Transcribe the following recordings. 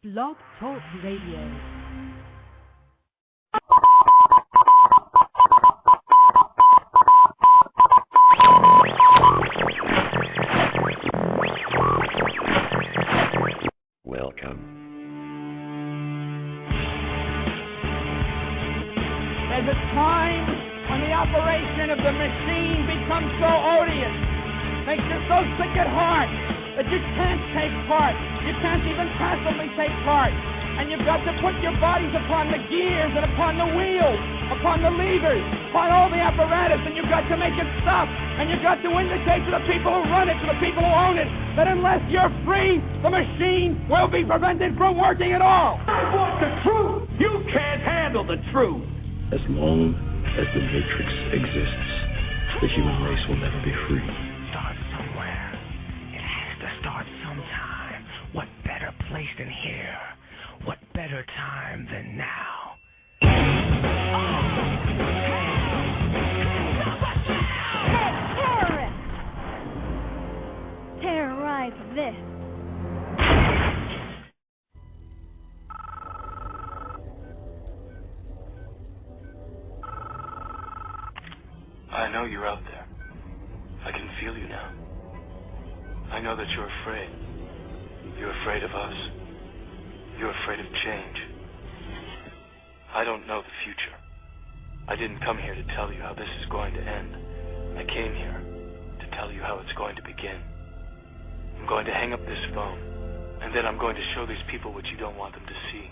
Blog Talk Radio. Welcome. There's a time when the operation of the machine becomes so odious, makes you so sick at heart that you can't take part. You can't even passively take part. And you've got to put your bodies upon the gears and upon the wheels, upon the levers, upon all the apparatus, and you've got to make it stop. And you've got to indicate to the people who run it, to the people who own it, that unless you're free, the machine will be prevented from working at all. I want the truth. You can't handle the truth. As long as the Matrix exists, the human race will never be free. Start somewhere. It has to start sometime. What better place than here? What better time than now? Terrorists! Terrorize this. I know you're out there. I can feel you now. I know that you're afraid. You're afraid of us. You're afraid of change. I don't know the future. I didn't come here to tell you how this is going to end. I came here to tell you how it's going to begin. I'm going to hang up this phone, and then I'm going to show these people what you don't want them to see.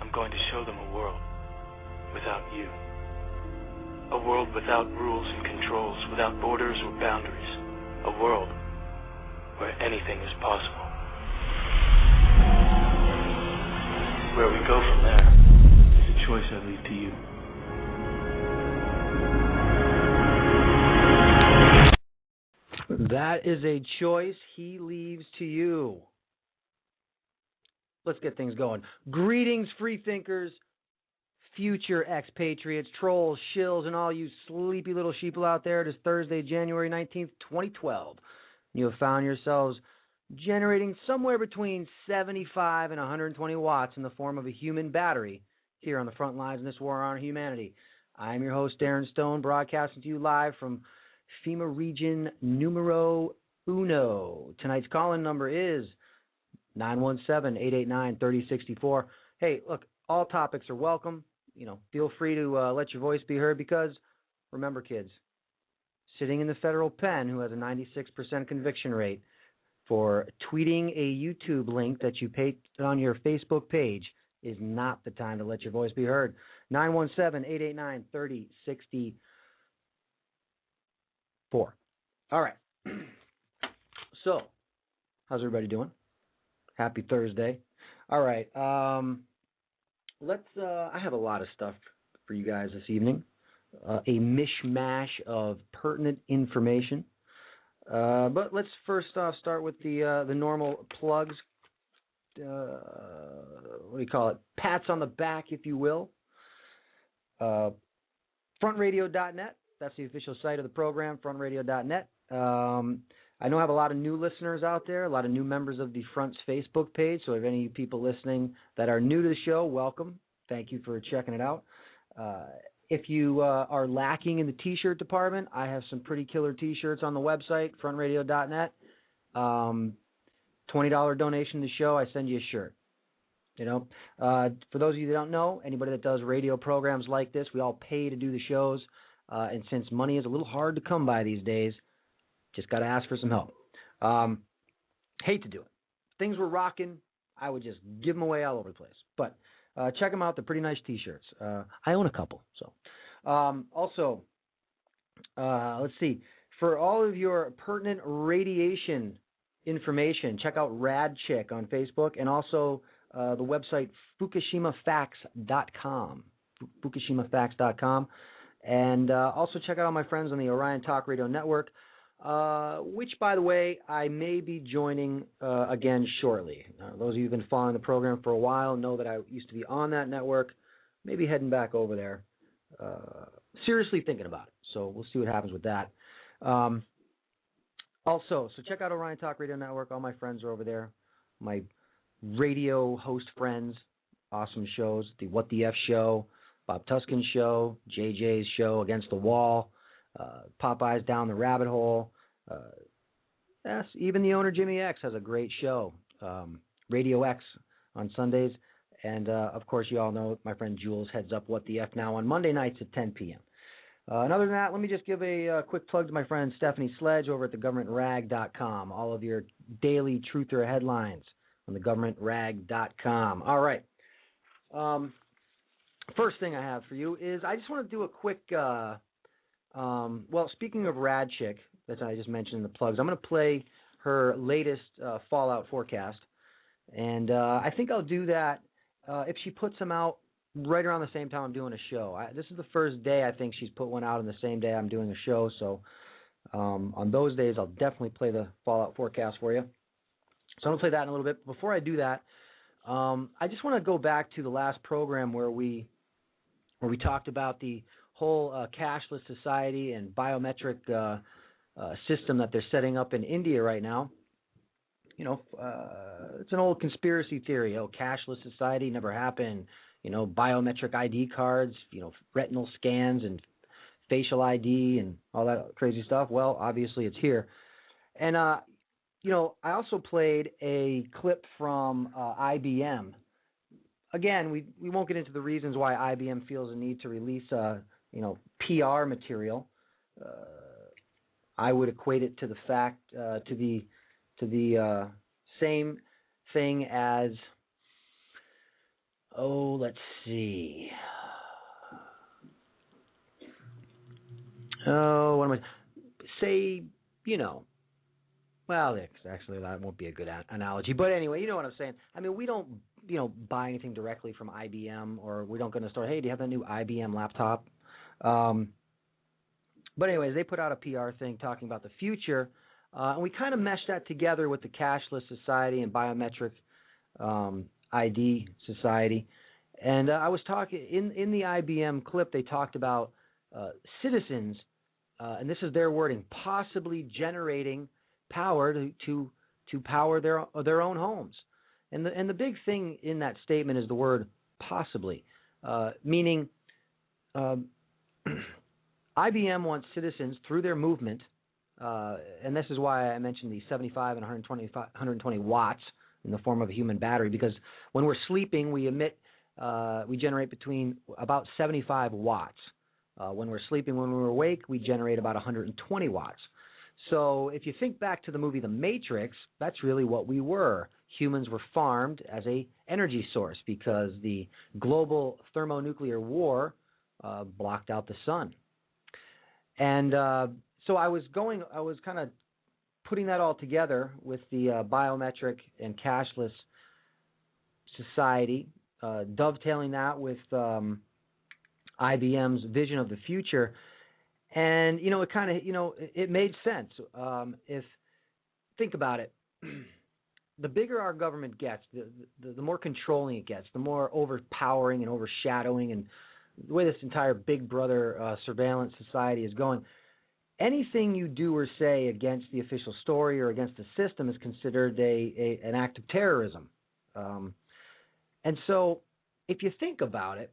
I'm going to show them a world without you. A world without rules and controls, without borders or boundaries. A world where anything is possible. Where we go from there is a choice I leave to you. That is a choice he leaves to you. Let's get things going. Greetings, free thinkers, future expatriates, trolls, shills, and all you sleepy little sheeple out there. It is Thursday, January 19th, 2012. You have found yourselves generating somewhere between 75 and 120 watts in the form of a human battery here on the front lines in this war on humanity. I am your host, Darren Stone, broadcasting to you live from FEMA Region Numero Uno. Tonight's call-in number is 917-889-3064. Hey, look, all topics are welcome. Feel free to let your voice be heard because, remember, kids, sitting in the federal pen who has a 96% conviction rate for tweeting a YouTube link that you paste on your Facebook page is not the time to let your voice be heard. 917-889-3064. All right. So, how's everybody doing? Happy Thursday. All right. I have a lot of stuff for you guys this evening. A mishmash of pertinent information. But let's first off start with the normal plugs. What do you call it? Pats on the back, if you will. Frontradio.net. That's the official site of the program, frontradio.net. I know I have a lot of new listeners out there, a lot of new members of the Front's Facebook page. So if any people listening that are new to the show, welcome. Thank you for checking it out. If you are lacking in the T-shirt department, I have some pretty killer T-shirts on the website, frontradio.net. $20 donation to the show, I send you a shirt. For those of you that don't know, anybody that does radio programs like this, we all pay to do the shows. And since money is a little hard to come by these days, just got to ask for some help. Hate to do it. If things were rocking, I would just give them away all over the place. But check them out. They're pretty nice T-shirts. I own a couple. So, also, let's see. For all of your pertinent radiation information, check out RadChick on Facebook and also the website FukushimaFacts.com. FukushimaFacts.com. And also check out all my friends on the Orion Talk Radio Network, which, by the way, I may be joining again shortly. Those of you who have been following the program for a while know that I used to be on that network, maybe heading back over there. Seriously thinking about it, so we'll see what happens with that. Also, so check out Orion Talk Radio Network. All my friends are over there. My radio host friends, awesome shows. The What the F Show, Bob Tuskin's show, JJ's show, Against the Wall, Popeye's Down the Rabbit Hole. Yes, even the owner, Jimmy X, has a great show, Radio X on Sundays. And, of course, you all know my friend Jules heads up What the F Now on Monday nights at 10 p.m. And other than that, let me just give a quick plug to my friend Stephanie Sledge over at thegovernmentrag.com. All of your daily truther headlines on thegovernmentrag.com. All right. First thing I have for you is I just want to do a quick, speaking of Rad Chick, that I just mentioned in the plugs, I'm going to play her latest Fallout forecast. And I think I'll do that if she puts them out right around the same time I'm doing a show. This is the first day I think she's put one out on the same day I'm doing a show. So on those days, I'll definitely play the Fallout forecast for you. So I'm going to play that in a little bit. Before I do that, I just want to go back to the last program where we talked about the whole cashless society and biometric system that they're setting up in India right now. You know, it's an old conspiracy theory. Oh, cashless society never happened. You know, biometric ID cards, you know, retinal scans and facial ID and all that crazy stuff. Well, obviously it's here. And, you know, I also played a clip from IBM. Again, we won't get into the reasons why IBM feels a need to release, you know, PR material. I would equate it to the fact, to the same thing as, let's see. What am I? Say, you know. Well, actually, that won't be a good analogy. But anyway, you know what I'm saying. I mean, we don't, you know, buy anything directly from IBM, or we don't go to the store. Hey, do you have that new IBM laptop? But anyways, they put out a PR thing talking about the future, and we kind of meshed that together with the cashless society and biometric ID society. And I was talking in the IBM clip. They talked about citizens, and this is their wording, possibly generating power to power their own homes. And the big thing in that statement is the word possibly, meaning IBM wants citizens through their movement, and this is why I mentioned the 75 and 120 watts in the form of a human battery, because when we're sleeping, we generate between about 75 watts. When we're sleeping, when we're awake, we generate about 120 watts. So if you think back to the movie The Matrix, that's really what we were. Humans were farmed as a energy source because the global thermonuclear war blocked out the sun. And so I was kind of putting that all together with the biometric and cashless society, dovetailing that with IBM's vision of the future. And, you know, it kind of, you know, it made sense. Think about it. The bigger our government gets, the more controlling it gets, the more overpowering and overshadowing, and the way this entire Big Brother surveillance society is going, anything you do or say against the official story or against the system is considered an act of terrorism. And so if you think about it,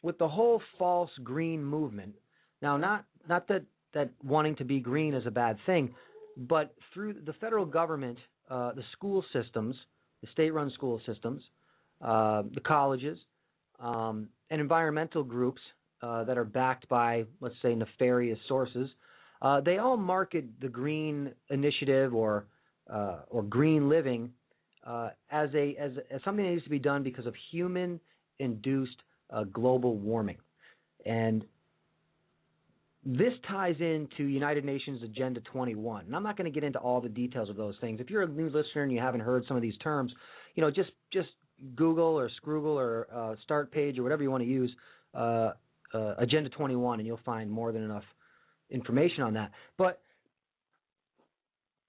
with the whole false green movement, now not that wanting to be green is a bad thing, but through the federal government, the school systems, the state-run school systems, the colleges, and environmental groups that are backed by, let's say, nefarious sources, they all market the green initiative or green living as something that needs to be done because of human-induced global warming. And this ties into United Nations Agenda 21. And I'm not going to get into all the details of those things. If you're a new listener and you haven't heard some of these terms, you know, just Google or Scroogle or Start Page or whatever you want to use, Agenda 21, and you'll find more than enough information on that. But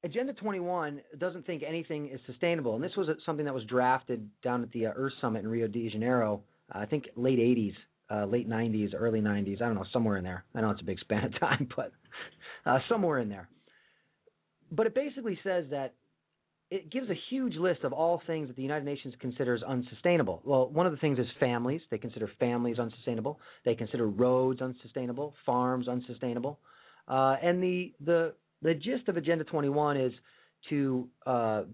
Agenda 21 doesn't think anything is sustainable. And this was something that was drafted down at the Earth Summit in Rio de Janeiro, I think late 80s. Late 90s, early 90s, I don't know, somewhere in there. I know it's a big span of time, but somewhere in there. But it basically says that it gives a huge list of all things that the United Nations considers unsustainable. Well, one of the things is families. They consider families unsustainable. They consider roads unsustainable, farms unsustainable. And the gist of Agenda 21 is to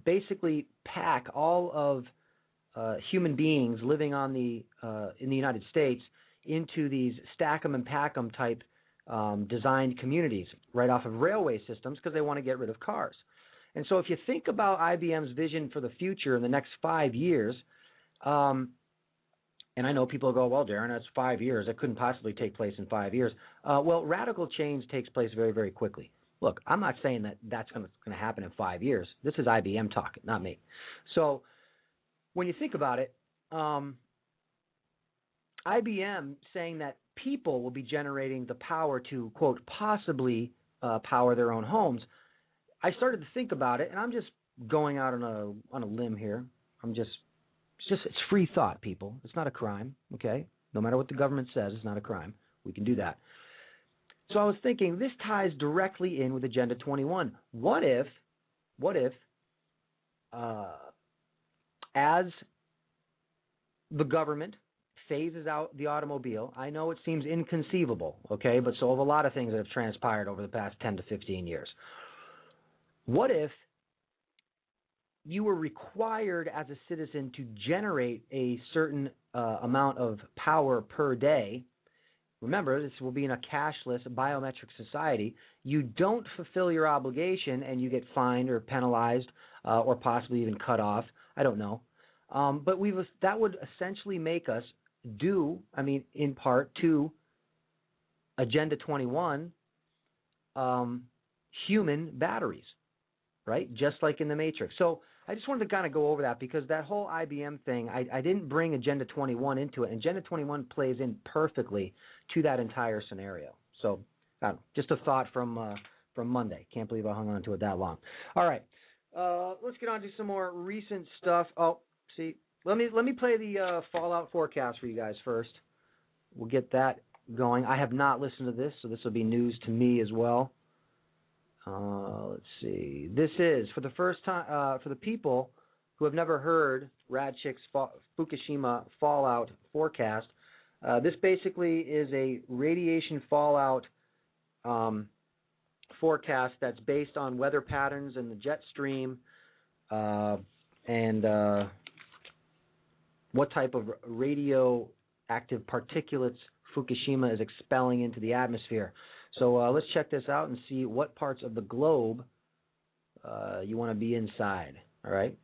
basically pack all of human beings living on in the United States into these stack 'em and pack 'em type designed communities right off of railway systems because they want to get rid of cars. And so if you think about IBM's vision for the future in the next 5 years, and I know people go, well, Darren, that's 5 years. That couldn't possibly take place in 5 years. Well, radical change takes place very, very quickly. Look, I'm not saying that that's going to happen in 5 years. This is IBM talking, not me. So when you think about it, IBM saying that people will be generating the power to, quote, possibly power their own homes, I started to think about it, and I'm just going out on a limb here. It's free thought, people. It's not a crime, okay? No matter what the government says, it's not a crime. We can do that. So I was thinking this ties directly in with Agenda 21. What if as the government phases out the automobile, I know it seems inconceivable, okay, but so have a lot of things that have transpired over the past 10 to 15 years. What if you were required as a citizen to generate a certain amount of power per day? Remember, this will be in a cashless, biometric society. You don't fulfill your obligation and you get fined or penalized or possibly even cut off. I don't know. But that would essentially make us in part to Agenda 21, human batteries. Right? Just like in the Matrix. So I just wanted to kind of go over that because that whole IBM thing, I didn't bring Agenda 21 into it. And Agenda 21 plays in perfectly to that entire scenario. So just a thought from Monday. Can't believe I hung on to it that long. All right. Let's get on to some more recent stuff. Oh, see, let me play the Fallout forecast for you guys first. We'll get that going. I have not listened to this, so this will be news to me as well. Let's see. This is, for the first time, for the people who have never heard Rad Chick's Fukushima fallout forecast, this basically is a radiation fallout forecast that's based on weather patterns in the jet stream and what type of radioactive particulates Fukushima is expelling into the atmosphere. So let's check this out and see what parts of the globe you want to be inside. All right.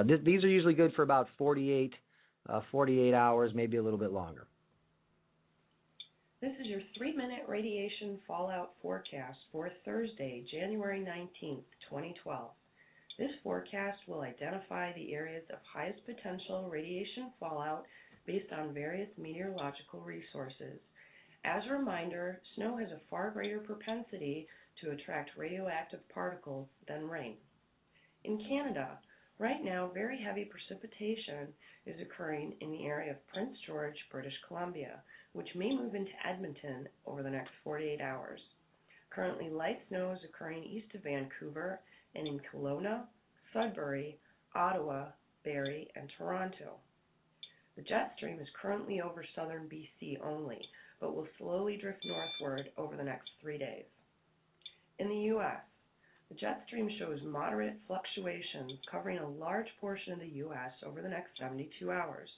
These are usually good for about 48 hours, maybe a little bit longer. This is your 3-minute radiation fallout forecast for Thursday, January 19th, 2012. This forecast will identify the areas of highest potential radiation fallout based on various meteorological resources. As a reminder, snow has a far greater propensity to attract radioactive particles than rain. In Canada, right now, very heavy precipitation is occurring in the area of Prince George, British Columbia, which may move into Edmonton over the next 48 hours. Currently, light snow is occurring east of Vancouver and in Kelowna, Sudbury, Ottawa, Barrie, and Toronto. The jet stream is currently over southern BC only, but will slowly drift northward over the next 3 days. In the U.S., the jet stream shows moderate fluctuations covering a large portion of the U.S. over the next 72 hours.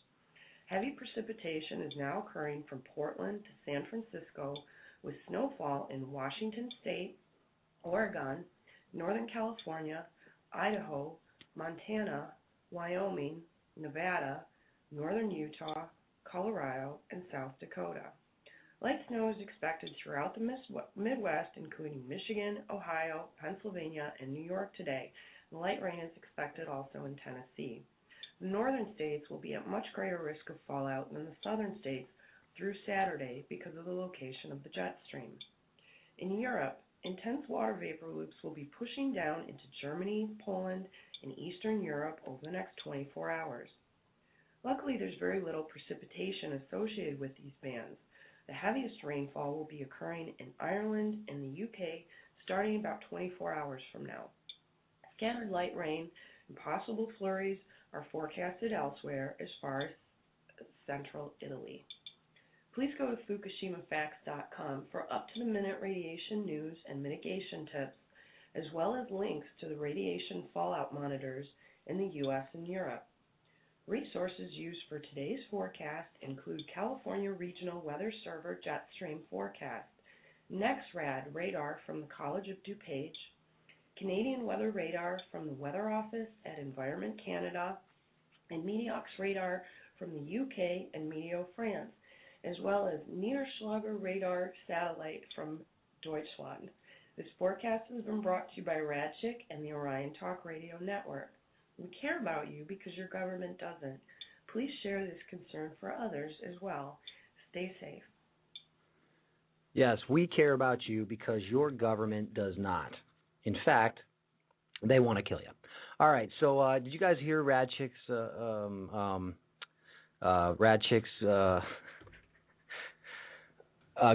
Heavy precipitation is now occurring from Portland to San Francisco, with snowfall in Washington State, Oregon, Northern California, Idaho, Montana, Wyoming, Nevada, Northern Utah, Colorado, and South Dakota. Light snow is expected throughout the Midwest, including Michigan, Ohio, Pennsylvania, and New York today. And light rain is expected also in Tennessee. The northern states will be at much greater risk of fallout than the southern states through Saturday because of the location of the jet stream. In Europe, intense water vapor loops will be pushing down into Germany, Poland, and Eastern Europe over the next 24 hours. Luckily, there's very little precipitation associated with these bands. The heaviest rainfall will be occurring in Ireland and the UK starting about 24 hours from now. scattered light rain and possible flurries are forecasted elsewhere as far as central Italy. Please go to fukushimafacts.com for up-to-the-minute radiation news and mitigation tips, as well as links to the radiation fallout monitors in the U.S. and Europe. Resources used for today's forecast include California Regional Weather Server Jetstream Forecast, NexRad radar from the College of DuPage, Canadian Weather Radar from the Weather Office at Environment Canada, and Meteox radar from the UK and Meteo France, as well as Niederschlager radar satellite from Deutschland. This forecast has been brought to you by Radchick and the Orion Talk Radio Network. We care about you because your government doesn't. Please share this concern for others as well. Stay safe. Yes, we care about you because your government does not. In fact, they want to kill you. All right, so did you guys hear Radchick's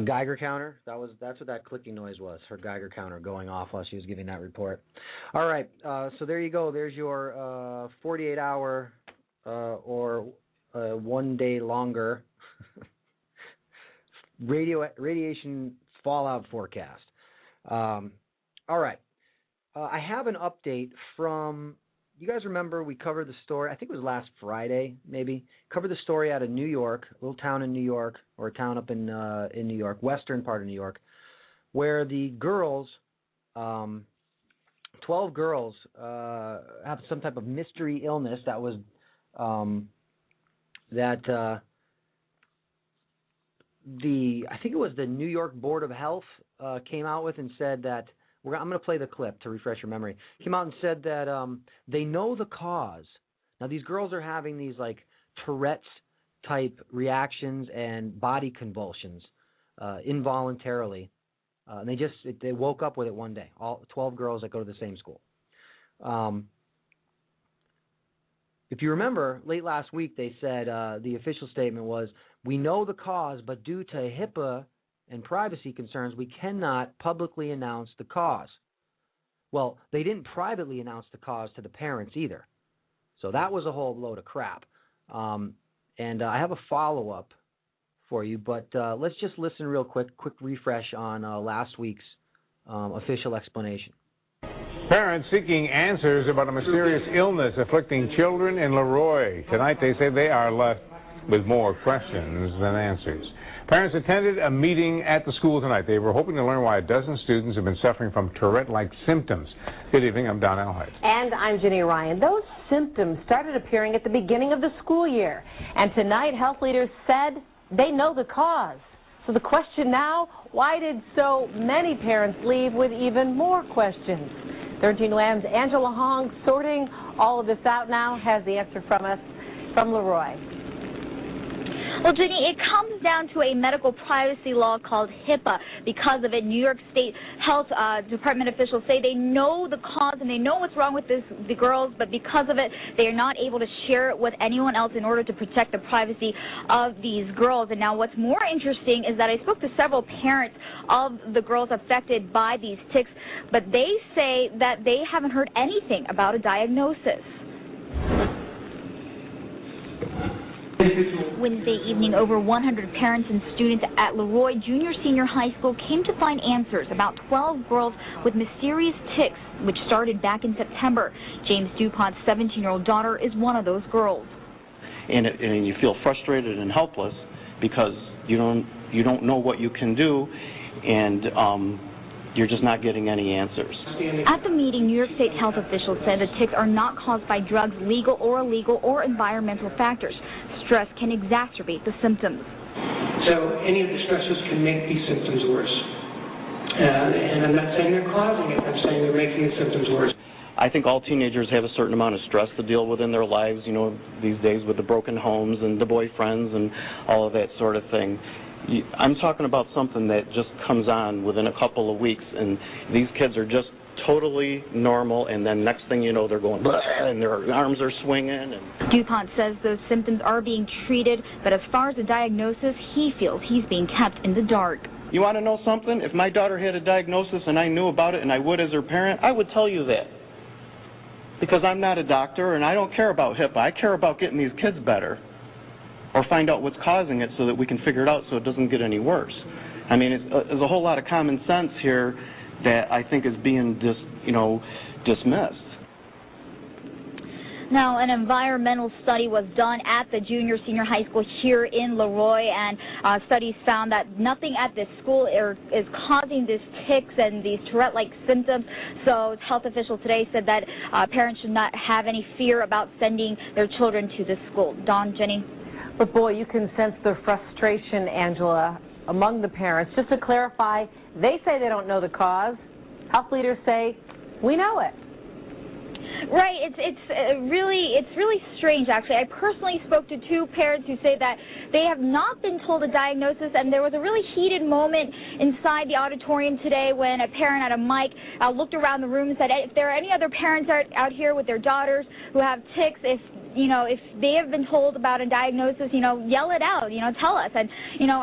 Geiger counter? That's what that clicking noise was. Her Geiger counter going off while she was giving that report. All right, so there you go. There's your 48-hour or 1 day longer radiation fallout forecast. All right, I have an update from. You guys remember we covered the story, I think it was last Friday, maybe, covered the story out of New York, a little town in New York, or a town up in New York, western part of New York, where the girls, 12 girls, have some type of mystery illness that was, I think it was the New York Board of Health came out with and said that, I'm going to play the clip to refresh your memory. Came out and said that they know the cause. Now, these girls are having these, like, Tourette's-type reactions and body convulsions involuntarily. And they woke up with it one day, all 12 girls that go to the same school. If you remember, late last week they said the official statement was, we know the cause, but due to HIPAA and privacy concerns, we cannot publicly announce the cause. Well, they didn't privately announce the cause to the parents either. So that was a whole load of crap. And I have a follow-up for you, but let's just listen real quick refresh on last week's official explanation. Parents seeking answers about a mysterious illness afflicting children in Leroy. Tonight they say they are left with more questions than answers. Parents attended a meeting at the school tonight. They were hoping to learn why a dozen students have been suffering from Tourette-like symptoms. Good evening, I'm Don Alhite. And I'm Jenny Ryan. Those symptoms started appearing at the beginning of the school year. And tonight, health leaders said they know the cause. So the question now, why did so many parents leave with even more questions? 13 Wham's Angela Hong, sorting all of this out now, has the answer from us from Leroy. Well, Jenny, it comes down to a medical privacy law called HIPAA. Because of it, New York State Health Department officials say they know the cause and they know what's wrong with the girls, but because of it, they are not able to share it with anyone else in order to protect the privacy of these girls. And now what's more interesting is that I spoke to several parents of the girls affected by these tics, but they say that they haven't heard anything about a diagnosis. Wednesday evening, over 100 parents and students at Leroy Junior Senior High School came to find answers about 12 girls with mysterious tics, which started back in September. James DuPont's 17-year-old daughter is one of those girls. And you feel frustrated and helpless because you don't know what you can do, and you're just not getting any answers. At the meeting, New York State health officials said the tics are not caused by drugs, legal or illegal, or environmental factors. Stress can exacerbate the symptoms. So any of the stressors can make these symptoms worse. And I'm not saying they're causing it, I'm saying they're making the symptoms worse. I think all teenagers have a certain amount of stress to deal with in their lives, you know, these days with the broken homes and the boyfriends and all of that sort of thing. I'm talking about something that just comes on within a couple of weeks, and these kids are just totally normal, and then next thing you know, they're going, blah, and their arms are swinging. And DuPont says those symptoms are being treated, but as far as the diagnosis, he feels he's being kept in the dark. You want to know something? If my daughter had a diagnosis and I knew about it and I would as her parent, I would tell you that. Because I'm not a doctor and I don't care about HIPAA. I care about getting these kids better or find out what's causing it so that we can figure it out so it doesn't get any worse. I mean, there's a whole lot of common sense here that I think is being dismissed. Now, an environmental study was done at the junior-senior high school here in Leroy, and studies found that nothing at this school is causing these tics and these Tourette-like symptoms. So health officials today said that parents should not have any fear about sending their children to this school. Dawn, Jenny? But boy, you can sense the frustration, Angela, among the parents. Just to clarify, they say they don't know the cause. Health leaders say, we know it. Right. It's really strange, actually. I personally spoke to two parents who say that they have not been told a diagnosis, and there was a really heated moment inside the auditorium today when a parent at a mic looked around the room and said, if there are any other parents out here with their daughters who have tics, if they have been told about a diagnosis, yell it out, tell us. And,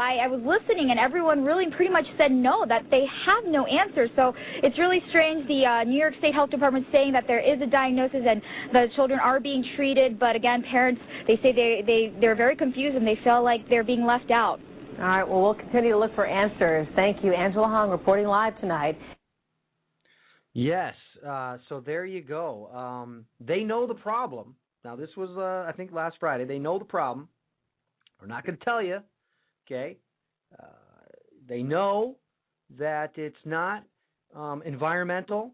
I was listening, and everyone really pretty much said no, that they have no answer. So it's really strange. The New York State Health Department saying that there is a diagnosis and the children are being treated. But, again, parents, they say they're very confused and they feel like they're being left out. All right, well, we'll continue to look for answers. Thank you. Angela Hong reporting live tonight. Yes, so there you go. They know the problem. Now, this was, I think, last Friday. They know the problem. We're not going to tell you, okay? They know that it's not environmental.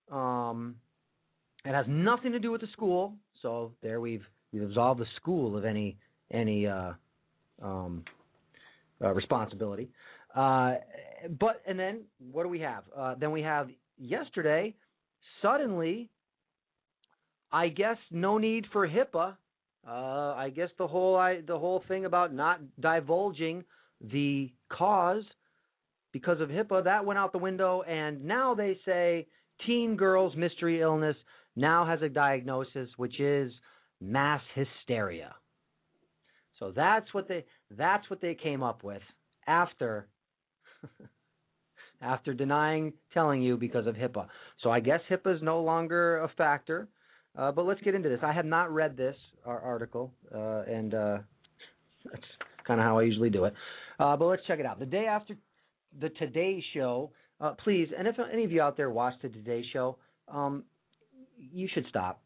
It has nothing to do with the school. So there we've absolved the school of any responsibility. And then what do we have? Then we have yesterday, suddenly, I guess no need for HIPAA. I guess the whole thing about not divulging the cause because of HIPAA, that went out the window, and now they say teen girl's mystery illness now has a diagnosis, which is mass hysteria. So that's what they came up with after telling you because of HIPAA. So I guess HIPAA is no longer a factor. But let's get into this. I have not read this article, and that's kind of how I usually do it. But let's check it out. The day after the Today Show, please, and if any of you out there watch the Today Show, you should stop.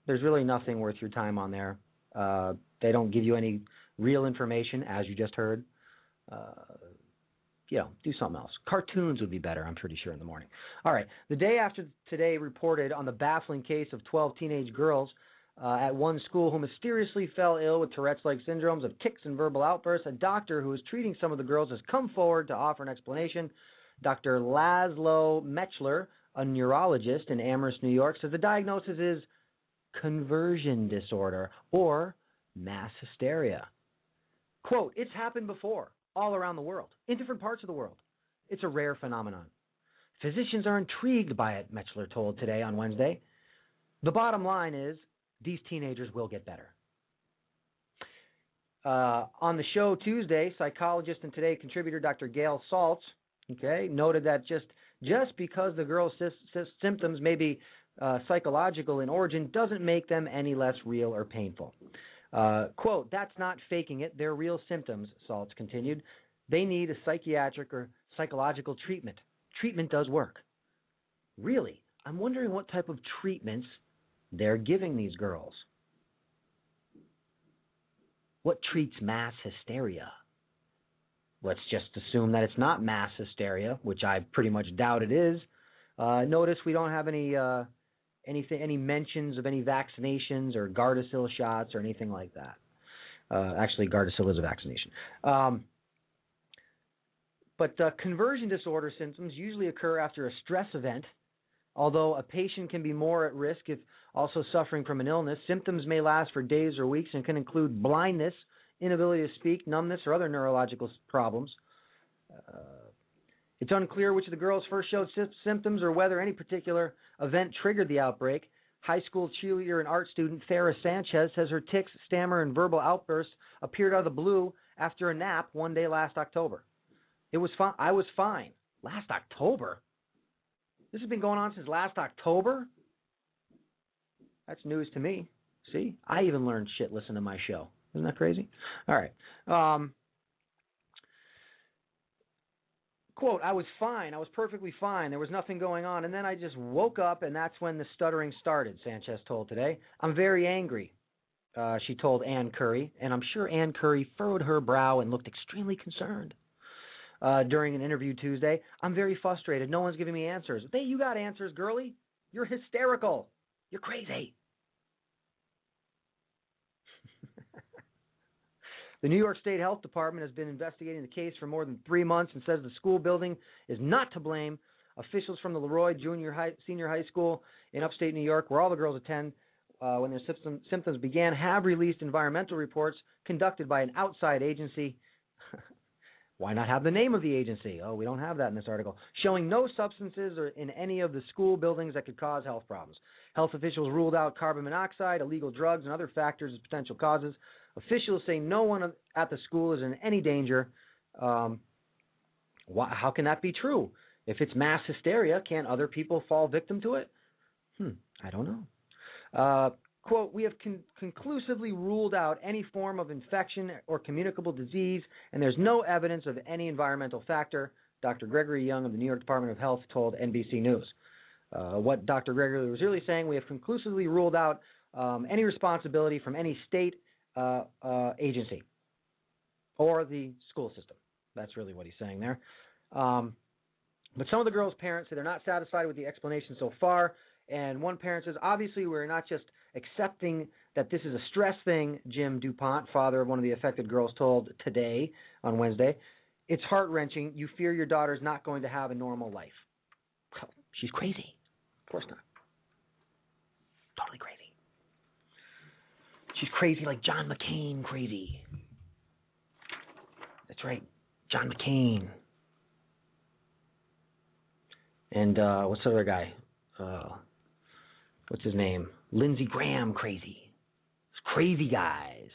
There's really nothing worth your time on there. They don't give you any real information, as you just heard. Do something else. Cartoons would be better, I'm pretty sure, in the morning. All right. The day after Today reported on the baffling case of 12 teenage girls at one school who mysteriously fell ill with Tourette's-like syndromes of tics and verbal outbursts, a doctor who is treating some of the girls has come forward to offer an explanation. Dr. Laszlo Mechler, a neurologist in Amherst, New York, says the diagnosis is conversion disorder or mass hysteria. Quote, it's happened before. All around the world, in different parts of the world. It's a rare phenomenon. Physicians are intrigued by it, Mechler told Today on Wednesday. The bottom line is these teenagers will get better. On the show Tuesday, psychologist and Today contributor Dr. Gail Saltz noted that just because the girl's symptoms may be psychological in origin doesn't make them any less real or painful. Quote, that's not faking it. They're real symptoms, Saltz continued. They need a psychiatric or psychological treatment. Treatment does work. Really, I'm wondering what type of treatments they're giving these girls. What treats mass hysteria? Let's just assume that it's not mass hysteria, which I pretty much doubt it is. Notice we don't have any mentions of any vaccinations or Gardasil shots or anything like that. Actually, Gardasil is a vaccination. But conversion disorder symptoms usually occur after a stress event. Although a patient can be more at risk if also suffering from an illness, symptoms may last for days or weeks and can include blindness, inability to speak, numbness, or other neurological problems. It's unclear which of the girls first showed symptoms or whether any particular event triggered the outbreak. High school cheerleader and art student Farrah Sanchez says her tics, stammer, and verbal outbursts appeared out of the blue after a nap one day last October. It was fine. I was fine. Last October? This has been going on since last October? That's news to me. See, I even learned shit listening to my show. Isn't that crazy? All right. Quote, I was fine. I was perfectly fine. There was nothing going on. And then I just woke up, and that's when the stuttering started, Sanchez told Today. I'm very angry, she told Ann Curry. And I'm sure Ann Curry furrowed her brow and looked extremely concerned. During an interview Tuesday, I'm very frustrated. No one's giving me answers. Hey, you got answers, girlie. You're hysterical. You're crazy. The New York State Health Department has been investigating the case for more than 3 months and says the school building is not to blame. Officials from the Leroy Senior High School in upstate New York, where all the girls attend when their symptoms began, have released environmental reports conducted by an outside agency. Why not have the name of the agency? Oh, we don't have that in this article. Showing no substances or in any of the school buildings that could cause health problems. Health officials ruled out carbon monoxide, illegal drugs, and other factors as potential causes. Officials say no one at the school is in any danger. How can that be true? If it's mass hysteria, can't other people fall victim to it? I don't know. Quote, we have conclusively ruled out any form of infection or communicable disease, and there's no evidence of any environmental factor, Dr. Gregory Young of the New York Department of Health told NBC News. What Dr. Gregory was really saying, we have conclusively ruled out any responsibility from any state agency or the school system. That's really what he's saying there. But some of the girls' parents say they're not satisfied with the explanation so far. And one parent says, obviously, we're not just accepting that this is a stress thing, Jim DuPont, father of one of the affected girls, told Today on Wednesday. It's heart-wrenching. You fear your daughter's not going to have a normal life. She's crazy. Of course not. Totally crazy. She's crazy like John McCain crazy. That's right. John McCain. And what's the other guy? What's his name? Lindsey Graham crazy. It's crazy guys.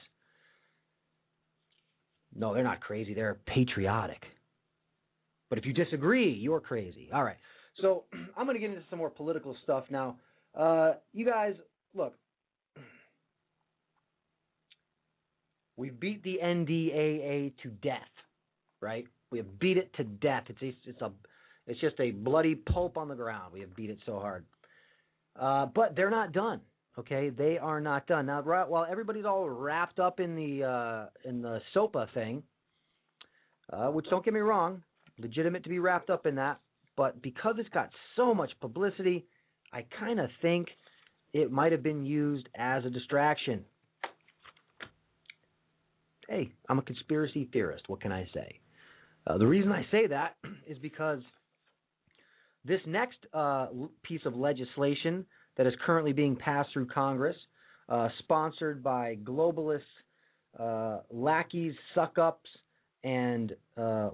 No, they're not crazy. They're patriotic. But if you disagree, you're crazy. All right. So I'm going to get into some more political stuff now. You guys, look. We beat the NDAA to death, right? We have beat it to death. It's just a bloody pulp on the ground. We have beat it so hard. But they're not done, okay? They are not done. Now, while everybody's all wrapped up in the SOPA thing, which don't get me wrong, legitimate to be wrapped up in that, but because it's got so much publicity, I kind of think it might have been used as a distraction. Hey, I'm a conspiracy theorist. What can I say? The reason I say that is because this next piece of legislation that is currently being passed through Congress, sponsored by globalists, lackeys, suck-ups, and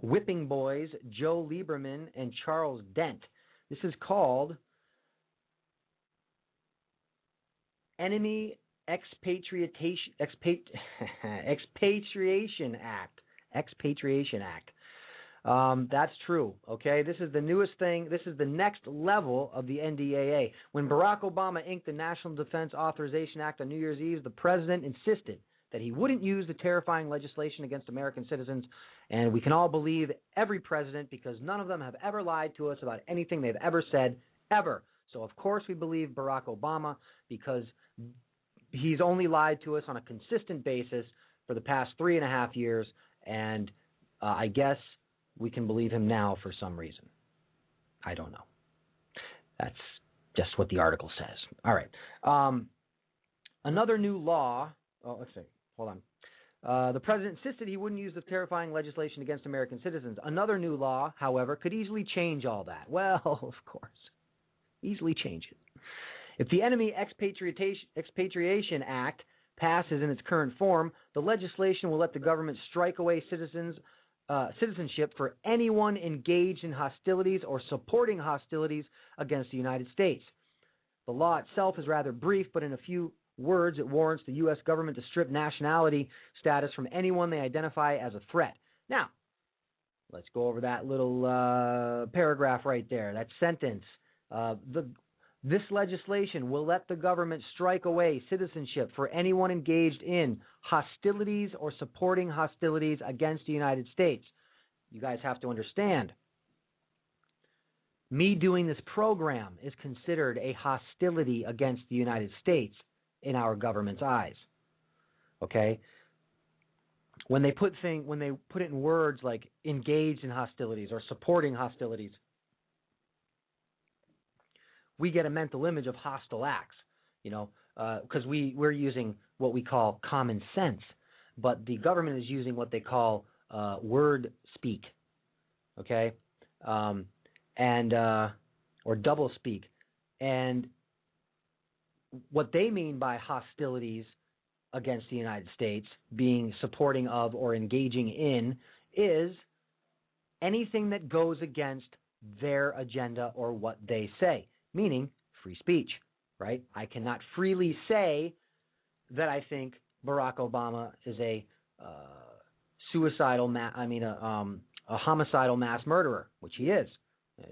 whipping boys, Joe Lieberman and Charles Dent. This is called Enemy Expatriation Act. Expatriation Act. That's true, okay? This is the newest thing. This is the next level of the NDAA. When Barack Obama inked the National Defense Authorization Act on New Year's Eve, the president insisted that he wouldn't use the terrifying legislation against American citizens, and we can all believe every president because none of them have ever lied to us about anything they've ever said, ever. So, of course, we believe Barack Obama because he's only lied to us on a consistent basis for the past 3.5 years, and I guess we can believe him now for some reason. I don't know. That's just what the article says. All right. Another new law. Oh, let's see. Hold on. The president insisted he wouldn't use the terrifying legislation against American citizens. Another new law, however, could easily change all that. Well, of course. Easily change it. If the Enemy Expatriation Act passes in its current form, the legislation will let the government strike away citizenship for anyone engaged in hostilities or supporting hostilities against the United States. The law itself is rather brief, but in a few words, it warrants the U.S. government to strip nationality status from anyone they identify as a threat. Now, let's go over that little paragraph right there, that sentence. This legislation will let the government strike away citizenship for anyone engaged in hostilities or supporting hostilities against the United States. You guys have to understand, me doing this program is considered a hostility against the United States in our government's eyes. Okay? When they put it in words like engaged in hostilities or supporting hostilities, we get a mental image of hostile acts, because we're using what we call common sense, but the government is using what they call word speak, okay, or double speak, and what they mean by hostilities against the United States, being supporting of or engaging in, is anything that goes against their agenda or what they say. Meaning free speech, right? I cannot freely say that I think Barack Obama is a homicidal mass murderer, which he is,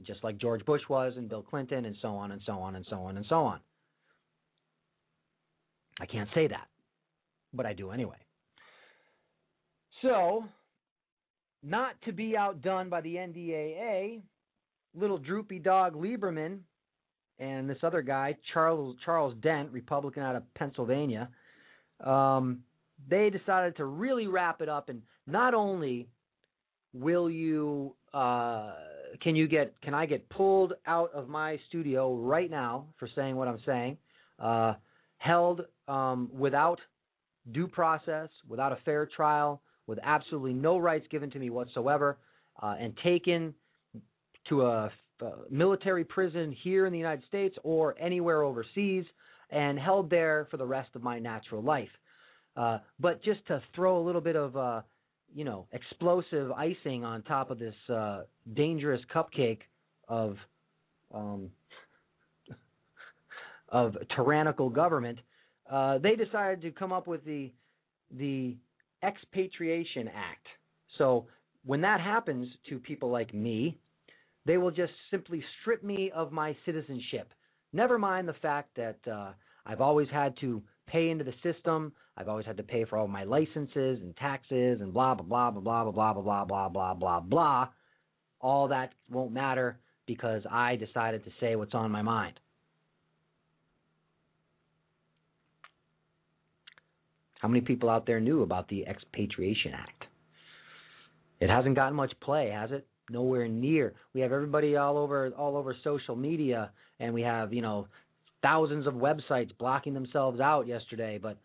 just like George Bush was and Bill Clinton and so on and so on and so on and so on. I can't say that, but I do anyway. So, not to be outdone by the NDAA, little droopy dog Lieberman and this other guy, Charles Dent, Republican out of Pennsylvania, they decided to really wrap it up. And not only will you, can I get pulled out of my studio right now for saying what I'm saying, held without due process, without a fair trial, with absolutely no rights given to me whatsoever, and taken to a military prison here in the United States or anywhere overseas and held there for the rest of my natural life. But just to throw a little bit of, explosive icing on top of this dangerous cupcake of tyrannical government, they decided to come up with the Expatriation Act. So when that happens to people like me, they will just simply strip me of my citizenship. Never mind the fact that I've always had to pay into the system. I've always had to pay for all my licenses and taxes and blah, blah, blah, blah, blah, blah, blah, blah, blah, blah, blah, blah. All that won't matter because I decided to say what's on my mind. How many people out there knew about the Expatriation Act? It hasn't gotten much play, has it? Nowhere near. We have everybody all over social media, and we have, thousands of websites blocking themselves out yesterday, but,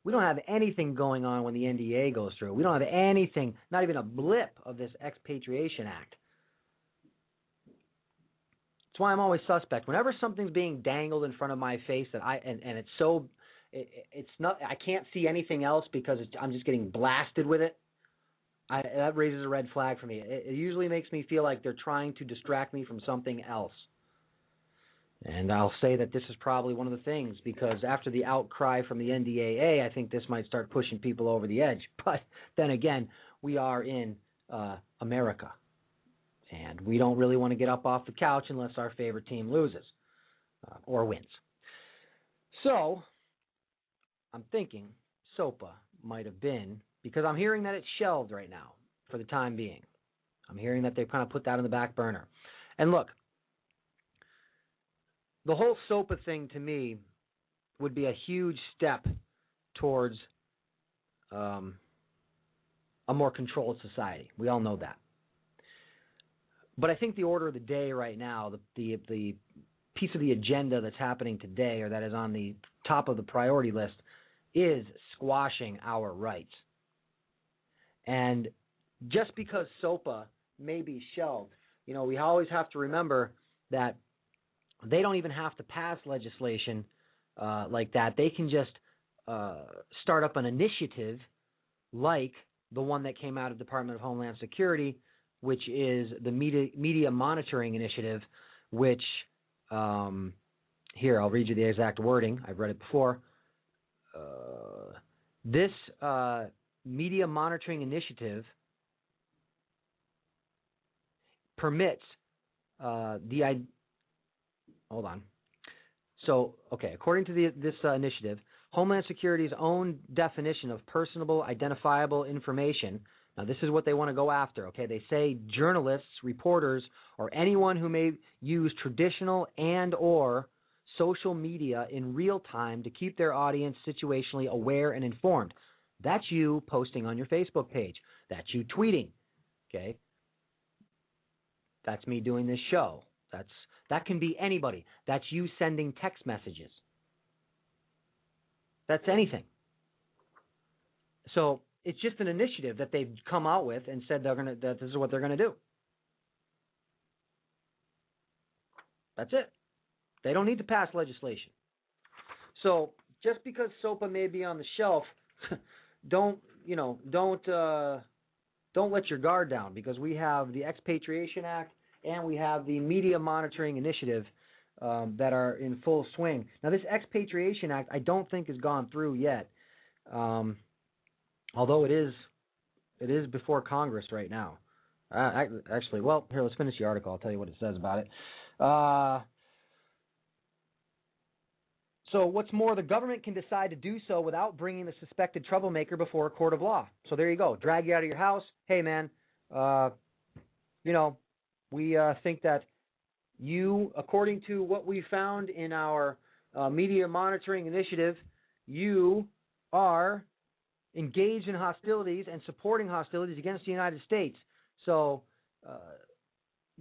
we don't have anything going on when the NDA goes through. We don't have anything, not even a blip of this Expatriation Act. That's why I'm always suspect. Whenever something's being dangled in front of my face that it's not, I can't see anything else because I'm just getting blasted with it, that raises a red flag for me. It usually makes me feel like they're trying to distract me from something else. And I'll say that this is probably one of the things, because after the outcry from the NDAA, I think this might start pushing people over the edge. But then again, we are in America, and we don't really want to get up off the couch unless our favorite team loses or wins. So I'm thinking SOPA might have been, because I'm hearing that it's shelved right now for the time being. I'm hearing that they've kind of put that on the back burner. And look, the whole SOPA thing to me would be a huge step towards a more controlled society. We all know that. But I think the order of the day right now, the piece of the agenda that's happening today, or that is on the top of the priority list, is squashing our rights. And just because SOPA may be shelved, we always have to remember that they don't even have to pass legislation like that. They can just start up an initiative like the one that came out of Department of Homeland Security, which is the Media Monitoring Initiative, which, here, I'll read you the exact wording. I've read it before. This Media Monitoring Initiative permits So, okay, according to this initiative, Homeland Security's own definition of personable, identifiable information. Now, this is what they want to go after, okay? They say journalists, reporters, or anyone who may use traditional and or social media in real time to keep their audience situationally aware and informed. That's you posting on your Facebook page. That's you tweeting, okay? That's me doing this show. That can be anybody. That's you sending text messages. That's anything. So it's just an initiative that they've come out with and said that this is what they're going to do. That's it. They don't need to pass legislation. So just because SOPA may be on the shelf, don't let your guard down, because we have the Expatriation Act and we have the Media Monitoring Initiative that are in full swing. Now, this Expatriation Act I don't think has gone through yet, although it is before Congress right now. Actually, well, here, let's finish the article. I'll tell you what it says about it. So what's more, the government can decide to do so without bringing the suspected troublemaker before a court of law. So there you go. Drag you out of your house. Hey, man, we think that you, according to what we found in our media monitoring initiative, you are engaged in hostilities and supporting hostilities against the United States. So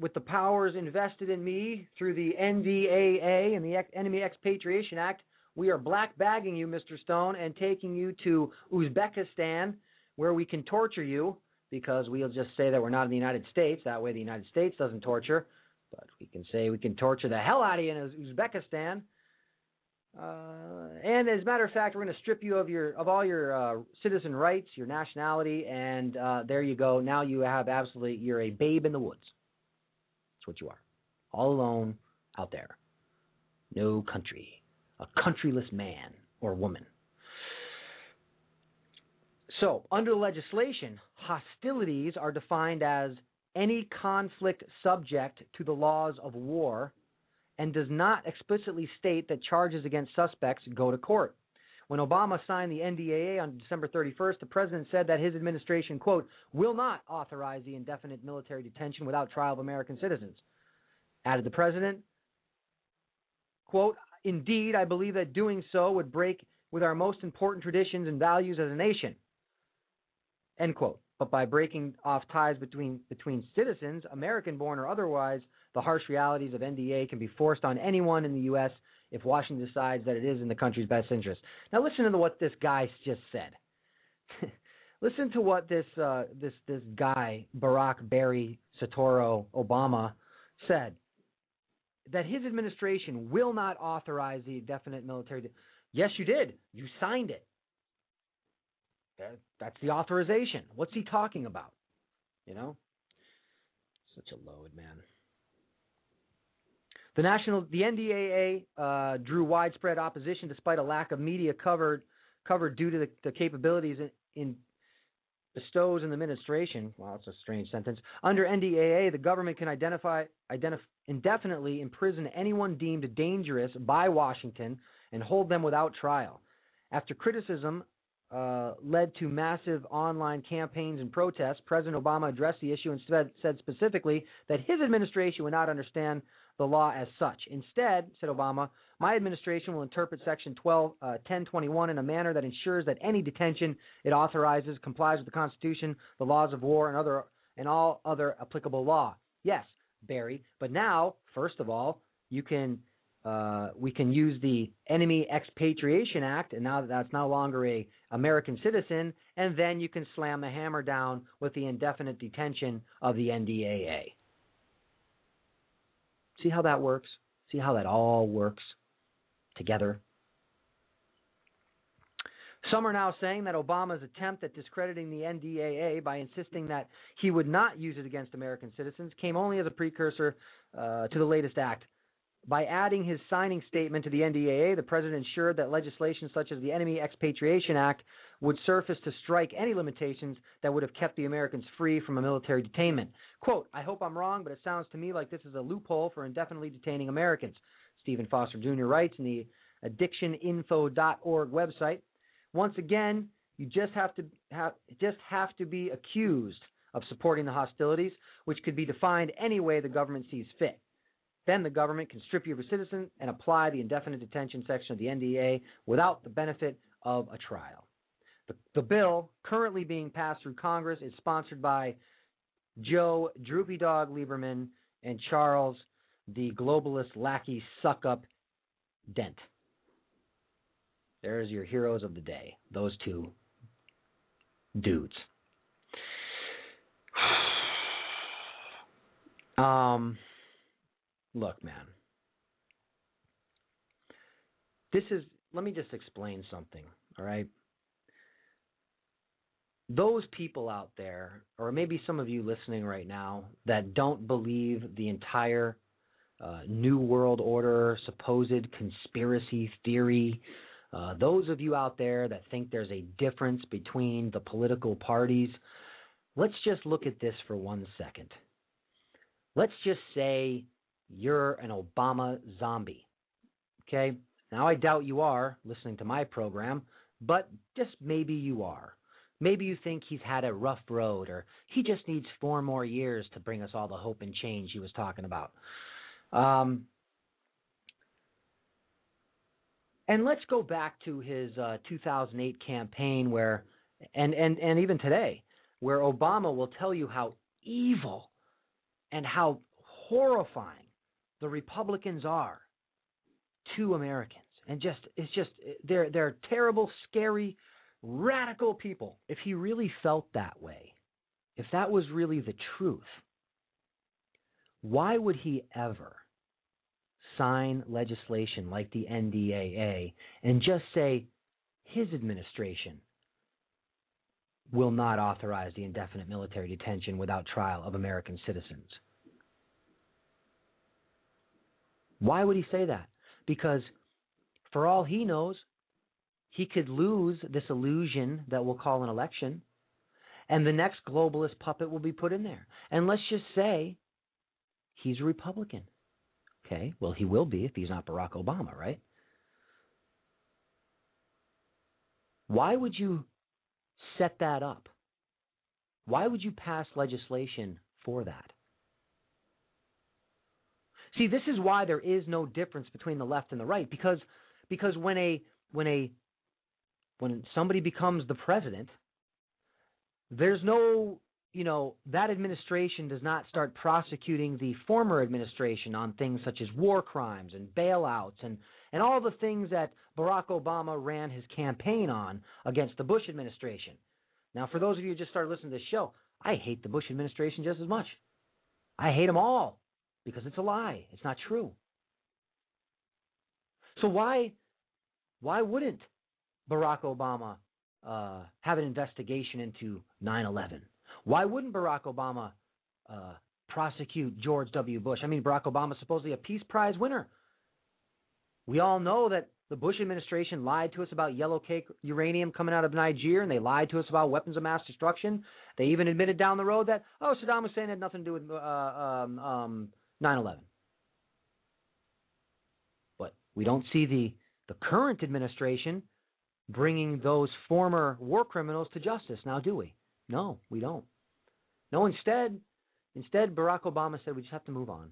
with the powers invested in me through the NDAA and the Enemy Expatriation Act, we are black bagging you, Mr. Stone, and taking you to Uzbekistan, where we can torture you, because we'll just say that we're not in the United States. That way the United States doesn't torture. But we can say we can torture the hell out of you in Uzbekistan. And as a matter of fact, we're going to strip you of all your citizen rights, your nationality, and there you go. Now you're a babe in the woods. That's what you are. All alone out there. No country. A countryless man or woman. So, under legislation, hostilities are defined as any conflict subject to the laws of war and does not explicitly state that charges against suspects go to court. When Obama signed the NDAA on December 31st, the president said that his administration, quote, will not authorize the indefinite military detention without trial of American citizens. Added the president, quote, indeed, I believe that doing so would break with our most important traditions and values as a nation, end quote. But by breaking off ties between citizens, American-born or otherwise, the harsh realities of NDA can be forced on anyone in the U.S. if Washington decides that it is in the country's best interest. Now listen to what this guy just said. Listen to what this guy, Barack Barry Satoru Obama, said. That his administration will not authorize the indefinite military. Yes, you did. You signed it. That's the authorization. What's he talking about? Such a load, man. The NDAA drew widespread opposition despite a lack of media covered due to the capabilities in bestows in the administration. Wow, that's a strange sentence. Under NDAA, the government can indefinitely imprison anyone deemed dangerous by Washington and hold them without trial. After criticism led to massive online campaigns and protests, President Obama addressed the issue and said specifically that his administration would not understand the law as such. Instead, said Obama, my administration will interpret Section 1021 in a manner that ensures that any detention it authorizes complies with the Constitution, the laws of war, and all other applicable law. Yes, Barry, but now, first of all, we can use the Enemy Expatriation Act, and now that's no longer a American citizen, and then you can slam the hammer down with the indefinite detention of the NDAA. See how that works? See how that all works together? Some are now saying that Obama's attempt at discrediting the NDAA by insisting that he would not use it against American citizens came only as a precursor to the latest act. By adding his signing statement to the NDAA, the president ensured that legislation such as the Enemy Expatriation Act would surface to strike any limitations that would have kept the Americans free from a military detainment. Quote, I hope I'm wrong, but it sounds to me like this is a loophole for indefinitely detaining Americans, Stephen Foster Jr. writes in the addictioninfo.org website. Once again, you just have to be accused of supporting the hostilities, which could be defined any way the government sees fit. Then the government can strip you of your citizenship and apply the indefinite detention section of the NDA without the benefit of a trial. The bill currently being passed through Congress is sponsored by Joe Droopy Dog Lieberman and Charles, the globalist lackey suck-up Dent. There's your heroes of the day, those two dudes. Look, man. Let me just explain something, all right? Those people out there, or maybe some of you listening right now, that don't believe the entire New World Order, supposed conspiracy theory, those of you out there that think there's a difference between the political parties, let's just look at this for 1 second. Let's just say you're an Obama zombie, okay? Now, I doubt you are listening to my program, but just maybe you are. Maybe you think he's had a rough road, or he just needs 4 more years to bring us all the hope and change he was talking about. And let's go back to his 2008 campaign where, and even today, where Obama will tell you how evil and how horrifying the Republicans are to Americans. And they're terrible, scary, radical people. If he really felt that way, if that was really the truth, why would he ever sign legislation like the NDAA and just say his administration will not authorize the indefinite military detention without trial of American citizens? Why would he say that? Because for all he knows, he could lose this illusion that we'll call an election, and the next globalist puppet will be put in there. And let's just say he's a Republican. Okay, well, he will be if he's not Barack Obama, right? Why would you set that up? Why would you pass legislation for that? See, this is why there is no difference between the left and the right, because when somebody becomes the president, there's no, that administration does not start prosecuting the former administration on things such as war crimes and bailouts and all the things that Barack Obama ran his campaign on against the Bush administration. Now, for those of you who just started listening to this show, I hate the Bush administration just as much. I hate them all because it's a lie. It's not true. So why wouldn't Barack Obama have an investigation into 9/11? Why wouldn't Barack Obama prosecute George W. Bush? I mean, Barack Obama's supposedly a Peace Prize winner. We all know that the Bush administration lied to us about yellow cake uranium coming out of Niger, and they lied to us about weapons of mass destruction. They even admitted down the road that, Saddam Hussein had nothing to do with 9/11. But we don't see the current administration bringing those former war criminals to justice now, do we? No, we don't. No, instead Barack Obama said we just have to move on.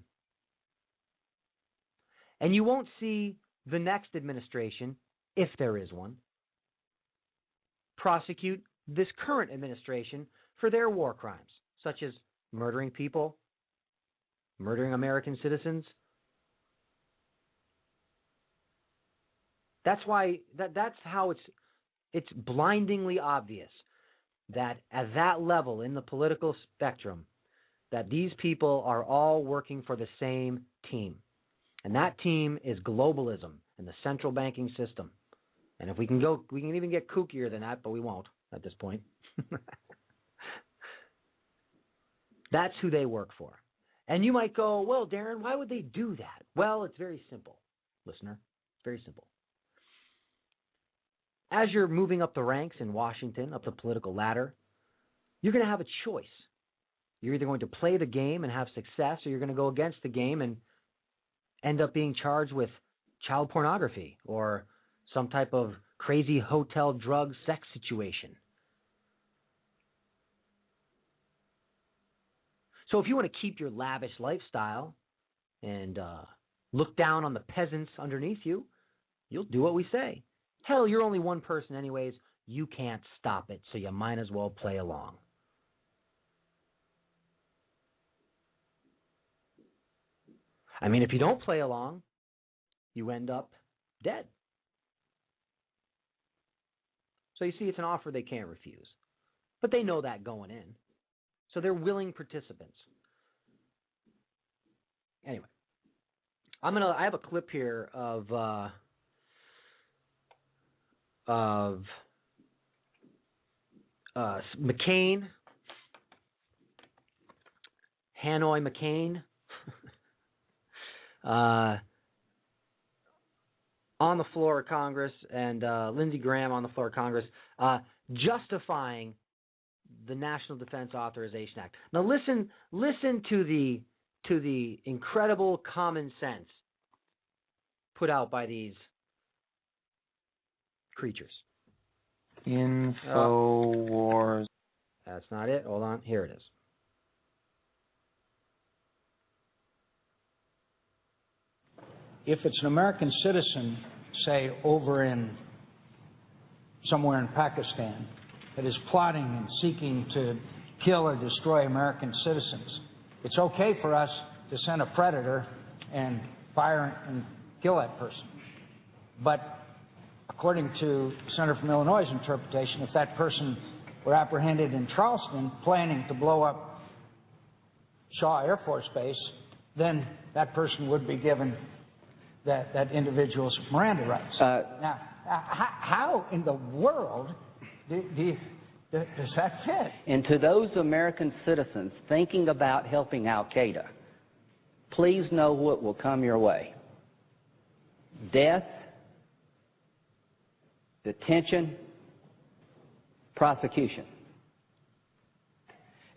And you won't see the next administration, if there is one, prosecute this current administration for their war crimes, such as murdering people, murdering American citizens. That's why that's how it's blindingly obvious that at that level in the political spectrum, that these people are all working for the same team. And that team is globalism and the central banking system. And if we can even get kookier than that, but we won't at this point. That's who they work for. And you might go, well, Darren, why would they do that? Well, it's very simple, listener. It's very simple. As you're moving up the ranks in Washington, up the political ladder, you're going to have a choice. You're either going to play the game and have success, or you're going to go against the game and end up being charged with child pornography or some type of crazy hotel drug sex situation. So if you want to keep your lavish lifestyle and look down on the peasants underneath you, you'll do what we say. Hell, you're only one person anyways. You can't stop it, so you might as well play along. I mean, if you don't play along, you end up dead. So you see, it's an offer they can't refuse. But they know that going in. So they're willing participants. Anyway, I have a clip here of McCain, Hanoi McCain, on the floor of Congress, and Lindsey Graham on the floor of Congress, justifying the National Defense Authorization Act. Now listen to the incredible common sense put out by these creatures. InfoWars. That's not it. Hold on. Here it is. If it's an American citizen, say over in somewhere in Pakistan, that is plotting and seeking to kill or destroy American citizens, it's okay for us to send a predator and fire and kill that person. But according to the Senator from Illinois' interpretation, if that person were apprehended in Charleston planning to blow up Shaw Air Force Base, then that person would be given that individual's Miranda rights. Now, how in the world does that fit? And to those American citizens thinking about helping Al-Qaeda, please know what will come your way. Death, detention, prosecution.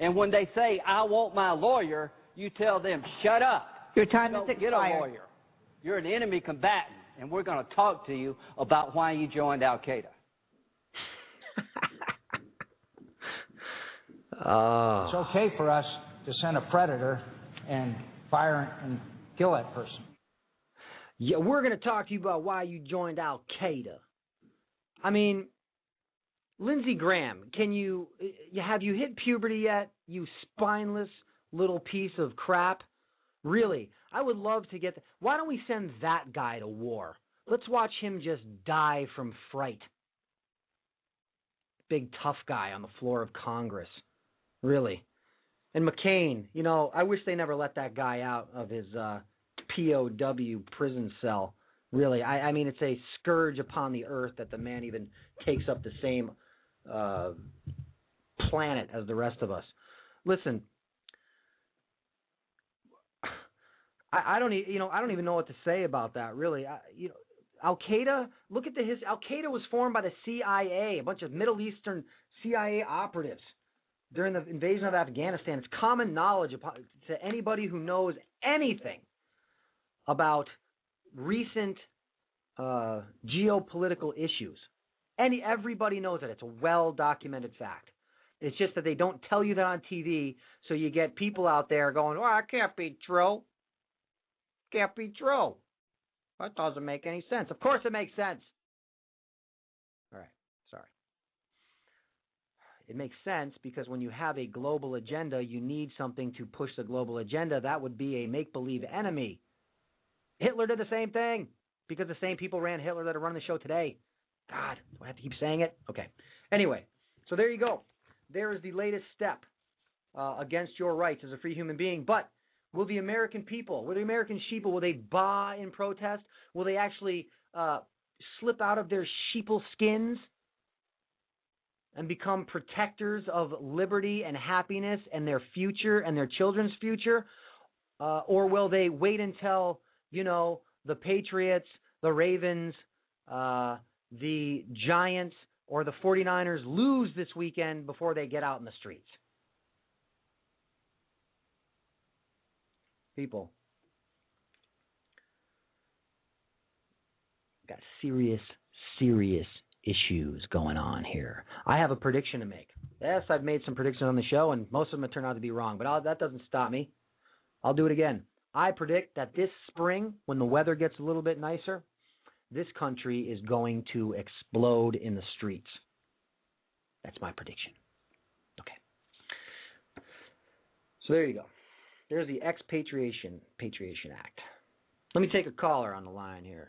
And when they say, I want my lawyer, you tell them, shut up. Your time Don't is get a expired. lawyer. You're an enemy combatant, and we're going to talk to you about why you joined Al-Qaeda. It's okay for us to send a predator and fire and kill that person. Yeah, we're going to talk to you about why you joined Al-Qaeda. I mean, Lindsey Graham, have you hit puberty yet, you spineless little piece of crap? Really, I would love to get... Why don't we send that guy to war? Let's watch him just die from fright. Big tough guy on the floor of Congress. Really. And McCain, I wish they never let that guy out of his POW prison cell. Really, I mean, it's a scourge upon the earth that the man even takes up the same planet as the rest of us. Listen, I don't even know what to say about that. Really, Al-Qaeda. Look at Al-Qaeda was formed by the CIA, a bunch of Middle Eastern CIA operatives during the invasion of Afghanistan. It's common knowledge to anybody who knows anything about recent geopolitical issues. Everybody knows that. It's a well-documented fact. It's just that they don't tell you that on TV, so you get people out there going, "Oh, that can't be true. Can't be true. That doesn't make any sense." Of course it makes sense. All right, sorry. It makes sense because when you have a global agenda, you need something to push the global agenda. That would be a make-believe enemy. Hitler did the same thing because the same people ran Hitler that are running the show today. God, do I have to keep saying it? Okay. Anyway, so there you go. There is the latest step against your rights as a free human being. But will the American people, will the American sheeple, will they baa in protest? Will they actually slip out of their sheeple skins and become protectors of liberty and happiness and their future and their children's future? Or will they wait until, the Patriots, the Ravens, the Giants, or the 49ers lose this weekend before they get out in the streets? People, got serious issues going on here. I have a prediction to make. Yes, I've made some predictions on the show, and most of them have turned out to be wrong, but that doesn't stop me. I'll do it again. I predict that this spring, when the weather gets a little bit nicer, this country is going to explode in the streets. That's my prediction. Okay. So there you go. There's the Expatriation Act. Let me take a caller on the line here.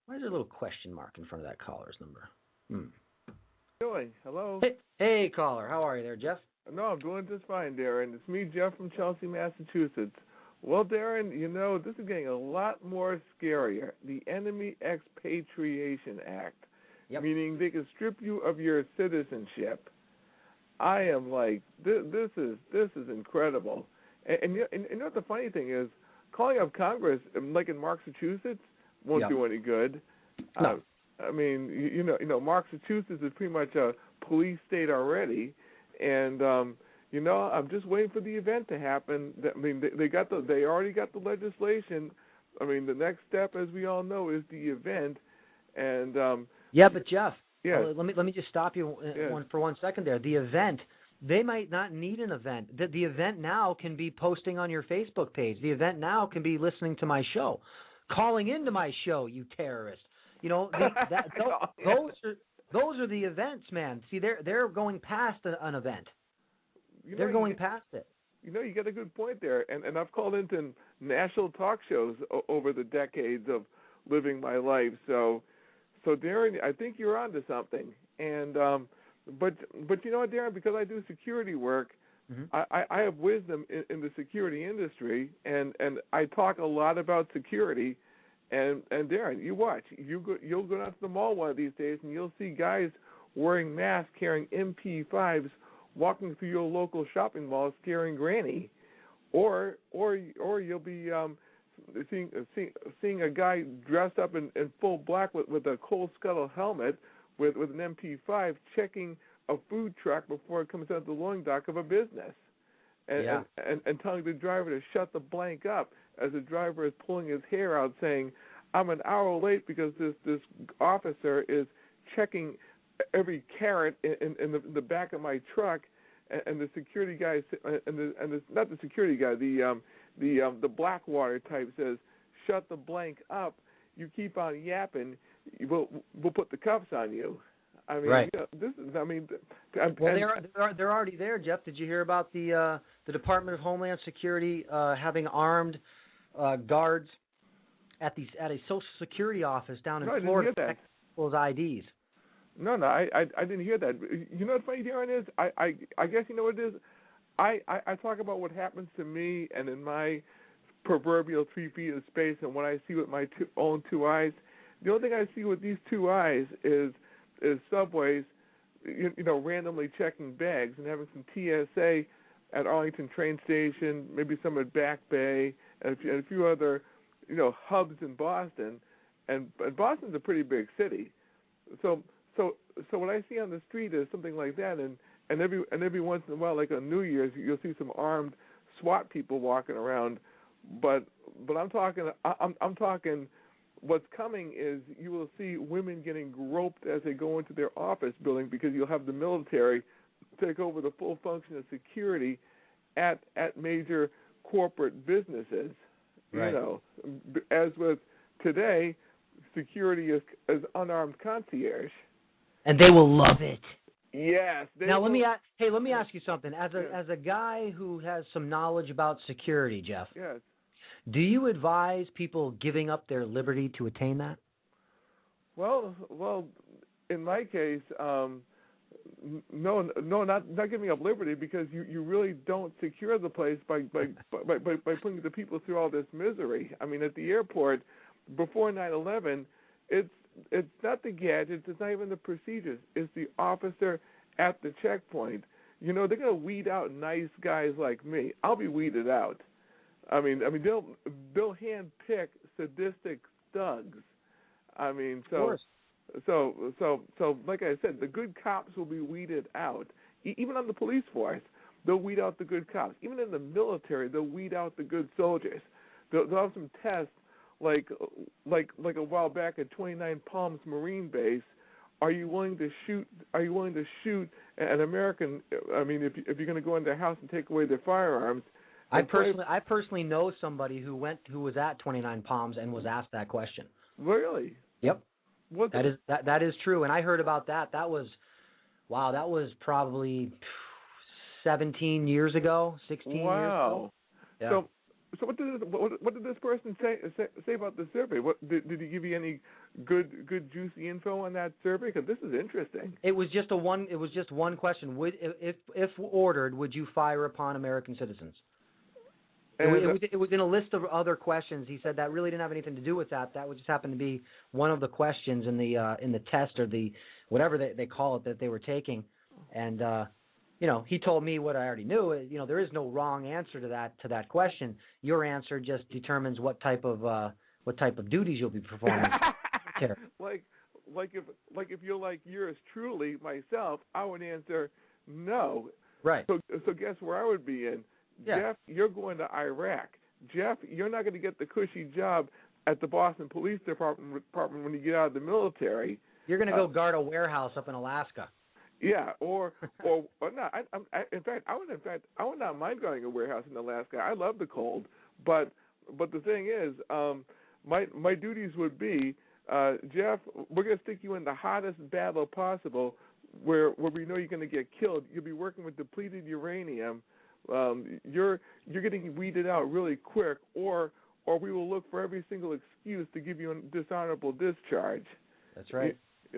Why is there a little question mark in front of that caller's number? Doing? Hello? Hey, caller. How are you there, Jeff? No, I'm doing just fine, Darren. It's me, Jeff from Chelsea, Massachusetts. Well, Darren, you know, this is getting a lot more scarier. The Enemy Expatriation Act, meaning they can strip you of your citizenship. I am like, this is incredible. And you know what the funny thing is? Calling up Congress, like in Massachusetts, won't do any good. No. I mean, you know, Massachusetts is pretty much a police state already, and you know, I'm just waiting for the event to happen. I mean, they already got the legislation. I mean, the next step, as we all know, is the event. And but Jeff, let me just stop you for 1 second there. The event, they might not need an event. The event now can be posting on your Facebook page. The event now can be listening to my show, calling into my show, you terrorist. You know, those are the events, man. See, they're going past an event. They're going past it. You know, you got a good point there. And I've called into national talk shows over the decades of living my life. So Darren, I think you're onto something. And but you know what, Darren, because I do security work, I have wisdom in the security industry, and I talk a lot about security. And Darren, you watch. You'll go down to the mall one of these days, and you'll see guys wearing masks, carrying MP5s, walking through your local shopping mall, scaring Granny, or you'll be seeing a guy dressed up in full black with a coal scuttle helmet with an MP5 checking a food truck before it comes out the loading dock of a business, and telling the driver to shut the blank up as the driver is pulling his hair out, saying, "I'm an hour late because this officer is checking every carrot in the back of my truck," and the security guy not the security guy, the Blackwater type says, "Shut the blank up. You keep on yapping, we'll put the cuffs on you." I mean, right. You know, this is. I mean, they're already there, Jeff. Did you hear about the Department of Homeland Security having armed guards at a Social Security office down in Florida to check people's IDs? No, I didn't hear that. You know what funny, Darren, is? I guess you know what it is? I talk about what happens to me and in my proverbial 3 feet of space and what I see with my own two eyes. The only thing I see with these two eyes is subways, you know, randomly checking bags and having some TSA at Arlington train station, maybe some at Back Bay, and a few other, you know, hubs in Boston. And Boston's a pretty big city, so what I see on the street is something like that, and every once in a while, like on New Year's, you'll see some armed SWAT people walking around. But I'm talking. What's coming is you will see women getting groped as they go into their office building because you'll have the military take over the full function of security at major corporate businesses. Right. You know, as with today, security is unarmed concierge. And they will love it. Yes. Now let me ask you something. As a guy who has some knowledge about security, Jeff. Yes. Do you advise people giving up their liberty to attain that? Well, in my case, no, not giving up liberty, because you really don't secure the place by putting the people through all this misery. I mean, at the airport before 9/11, it's not the gadgets, it's not even the procedures, it's the officer at the checkpoint. You know, they're gonna weed out nice guys like me. I'll be weeded out. I mean, they'll handpick sadistic thugs. I mean, so like I said, the good cops will be weeded out. Even on the police force, they'll weed out the good cops. Even in the military, they'll weed out the good soldiers. They'll have some tests like a while back at 29 Palms Marine Base, are you willing to shoot an American? I mean, if you're going to go in their house and take away their firearms. I personally know somebody who was at 29 Palms and was asked that question. Really? Yep. That is true, and I heard about that. That was probably 17 years ago, 16 years ago. Yeah. So what did this person say about the survey? What did he give you any good juicy info on that survey? Because this is interesting. It was just one question. If ordered, would you fire upon American citizens? It was in a list of other questions. He said that really didn't have anything to do with that. That would just happen to be one of the questions in the test or the whatever they call it that they were taking. And he told me what I already knew. There is no wrong answer to that question. Your answer just determines what type of duties you'll be performing. Like if you're like yours truly, myself, I would answer no. Right. So guess where I would be in? Yeah. Jeff, you're going to Iraq. Jeff, you're not going to get the cushy job at the Boston Police Department when you get out of the military. You're going to go guard a warehouse up in Alaska. Yeah, or not. In fact, I would not mind guarding a warehouse in Alaska. I love the cold, but the thing is, my duties would be, Jeff, we're going to stick you in the hottest battle possible, where we know you're going to get killed. You'll be working with depleted uranium. You're getting weeded out really quick, or we will look for every single excuse to give you a dishonorable discharge. That's right.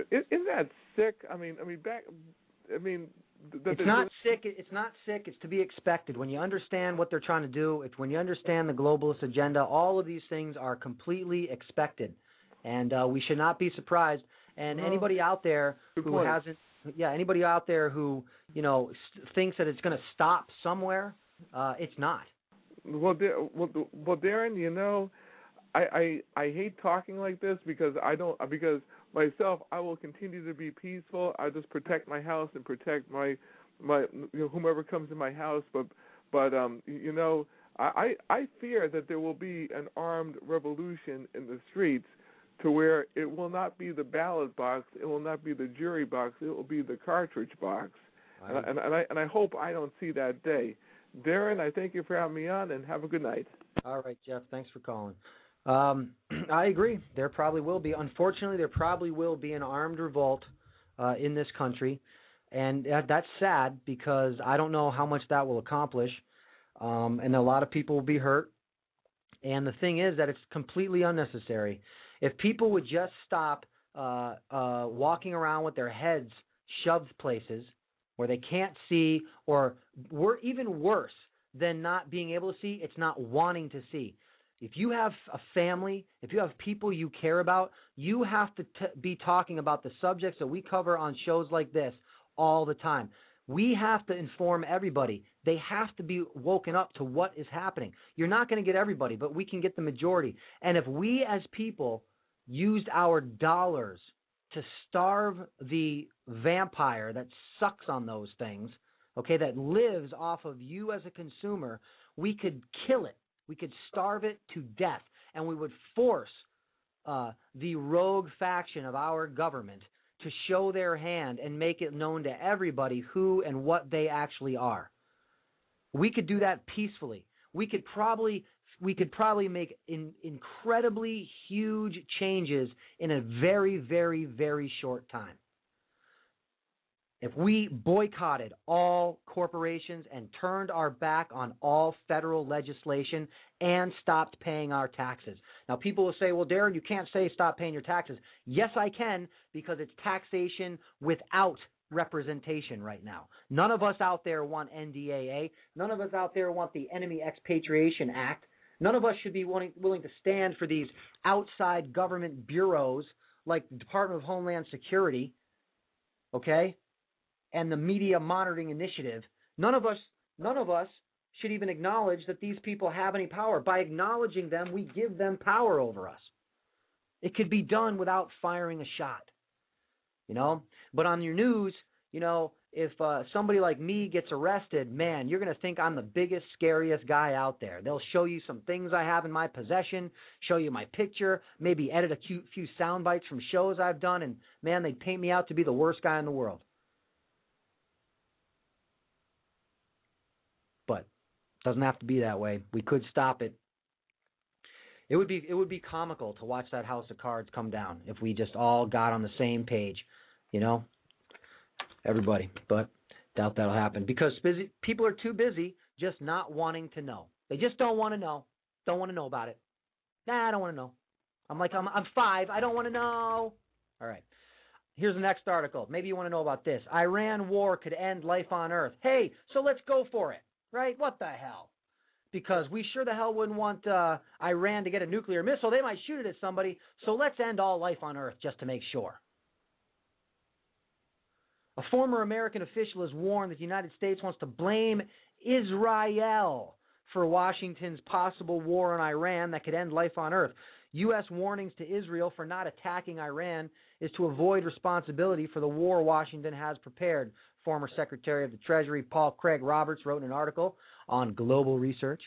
Isn't that sick? It's not sick. It's not sick. It's to be expected. When you understand what they're trying to do, when you understand the globalist agenda, all of these things are completely expected, and we should not be surprised. And anybody out there who hasn't. Yeah, anybody out there who, thinks that it's going to stop somewhere, it's not. Well, Darren, I hate talking like this because myself, I will continue to be peaceful. I just protect my house and protect my whomever comes in my house. But I fear that there will be an armed revolution in the streets, to where it will not be the ballot box, it will not be the jury box, it will be the cartridge box. And I hope I don't see that day. Darren, I thank you for having me on, and have a good night. All right, Jeff, thanks for calling. I agree. There probably will be. Unfortunately, there probably will be an armed revolt in this country, and that's sad because I don't know how much that will accomplish, and a lot of people will be hurt. And the thing is that it's completely unnecessary. If people would just stop walking around with their heads shoved places where they can't see, or even worse than not being able to see, it's not wanting to see. If you have a family, if you have people you care about, you have to be talking about the subjects that we cover on shows like this all the time. We have to inform everybody. They have to be woken up to what is happening. You're not going to get everybody, but we can get the majority. And if we as people used our dollars to starve the vampire that sucks on those things, that lives off of you as a consumer, we could kill it. We could starve it to death, and we would force the rogue faction of our government to show their hand and make it known to everybody who and what they actually are. We could do that peacefully. We could probably make incredibly huge changes in a very, very, very short time. If we boycotted all corporations and turned our back on all federal legislation and stopped paying our taxes. Now, people will say, well, Darren, you can't say stop paying your taxes. Yes, I can, because it's taxation without representation right now. None of us out there want NDAA. None of us out there want the Enemy Expatriation Act. None of us should be willing to stand for these outside government bureaus like the Department of Homeland Security, and the Media Monitoring Initiative. None of us should even acknowledge that these people have any power. By acknowledging them, we give them power over us. It could be done without firing a shot, But on your news, if somebody like me gets arrested, man, you're going to think I'm the biggest, scariest guy out there. They'll show you some things I have in my possession, show you my picture, maybe edit a few sound bites from shows I've done, and, man, they paint me out to be the worst guy in the world. But it doesn't have to be that way. We could stop it. It would be comical to watch that house of cards come down if we just all got on the same page, you know, everybody. But doubt that'll happen because people are too busy just not wanting to know. They just don't want to know. Don't want to know about it. Nah, I don't want to know. I'm 5. I don't want to know. All right. Here's the next article. Maybe you want to know about this. Iran war could end life on Earth. Hey, so let's go for it, right? What the hell? Because we sure the hell wouldn't want Iran to get a nuclear missile. They might shoot it at somebody. So let's end all life on Earth just to make sure. A former American official has warned that the United States wants to blame Israel for Washington's possible war on Iran that could end life on Earth. U.S. warnings to Israel for not attacking Iran is to avoid responsibility for the war Washington has prepared. Former Secretary of the Treasury Paul Craig Roberts wrote in an article on Global Research.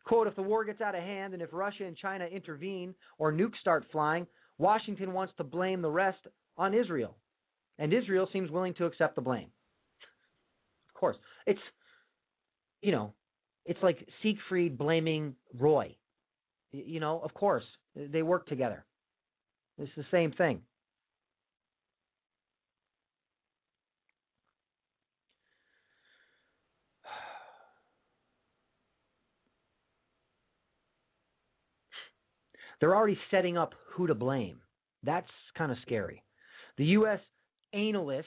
Quote, if the war gets out of hand and if Russia and China intervene or nukes start flying, Washington wants to blame the rest on Israel. And Israel seems willing to accept the blame. Of course. It's like Siegfried blaming Roy. Of course. They work together. It's the same thing. They're already setting up who to blame. That's kind of scary. The U.S. analyst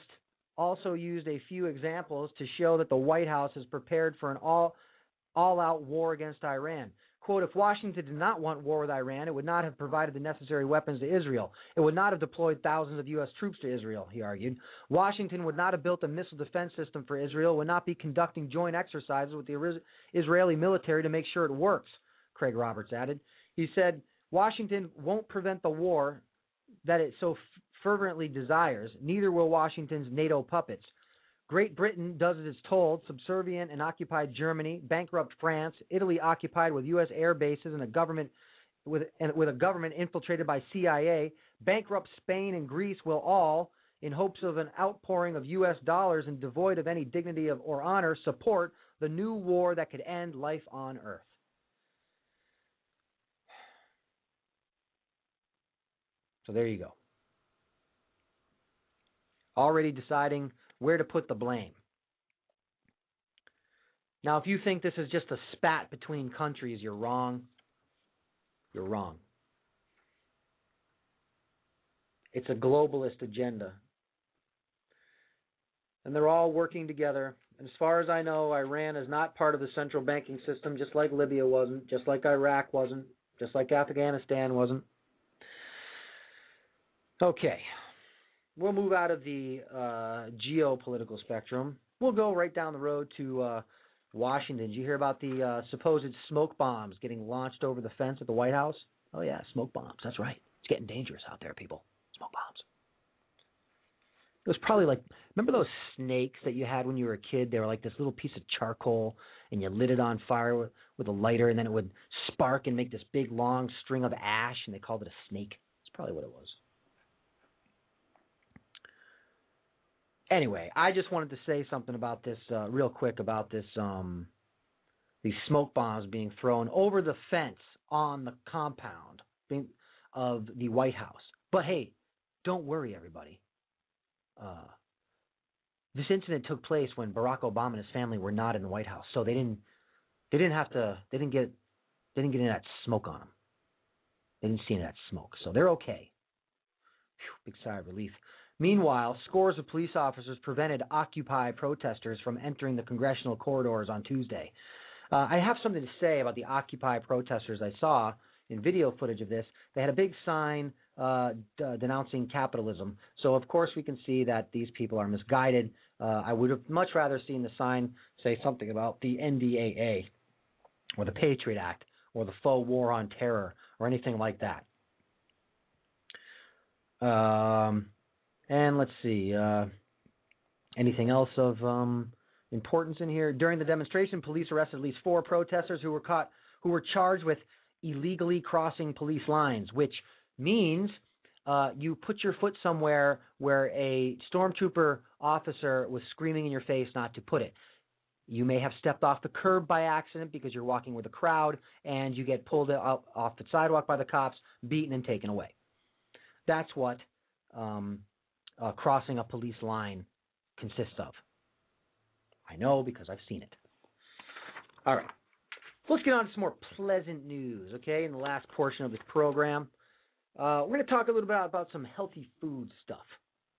also used a few examples to show that the White House is prepared for an all-out war against Iran. Quote, if Washington did not want war with Iran, it would not have provided the necessary weapons to Israel. It would not have deployed thousands of U.S. troops to Israel, he argued. Washington would not have built a missile defense system for Israel, would not be conducting joint exercises with the Israeli military to make sure it works, Craig Roberts added. He said, Washington won't prevent the war that it so fervently desires, neither will Washington's NATO puppets. Great Britain does as it's told, subservient and occupied Germany, bankrupt France, Italy occupied with U.S. air bases and a government with a government infiltrated by CIA, bankrupt Spain and Greece will all, in hopes of an outpouring of U.S. dollars and devoid of any dignity or honor, support the new war that could end life on Earth. So there you go. Already deciding where to put the blame. Now, if you think this is just a spat between countries, you're wrong. You're wrong. It's a globalist agenda. And they're all working together. And as far as I know, Iran is not part of the central banking system, just like Libya wasn't, just like Iraq wasn't, just like Afghanistan wasn't. Okay. We'll move out of the geopolitical spectrum. We'll go right down the road to Washington. Did you hear about the supposed smoke bombs getting launched over the fence at the White House? Oh, yeah, smoke bombs. That's right. It's getting dangerous out there, people. Smoke bombs. It was probably like, remember those snakes that you had when you were a kid? They were like this little piece of charcoal, and you lit it on fire with a lighter, and then it would spark and make this big, long string of ash, and they called it a snake. That's probably what it was. Anyway, I just wanted to say something about this real quick about this these smoke bombs being thrown over the fence on the compound of the White House. But hey, don't worry, everybody. This incident took place when Barack Obama and his family were not in the White House, so they didn't get any of that smoke on them. They didn't see any of that smoke, so they're okay. Whew, big sigh of relief. Meanwhile, scores of police officers prevented Occupy protesters from entering the congressional corridors on Tuesday. I have something to say about the Occupy protesters I saw in video footage of this. They had a big sign denouncing capitalism. So, of course, we can see that these people are misguided. I would have much rather seen the sign say something about the NDAA or the Patriot Act or the faux war on terror or anything like that. And let's see. Anything else of importance in here? During the demonstration, police arrested at least 4 protesters who were charged with illegally crossing police lines, which means you put your foot somewhere where a stormtrooper officer was screaming in your face not to put it. You may have stepped off the curb by accident because you're walking with a crowd, and you get pulled off the sidewalk by the cops, beaten, and taken away. That's what crossing a police line consists of. I know because I've seen it. All right. Let's get on to some more pleasant news, okay, in the last portion of this program. We're going to talk a little bit about some healthy food stuff,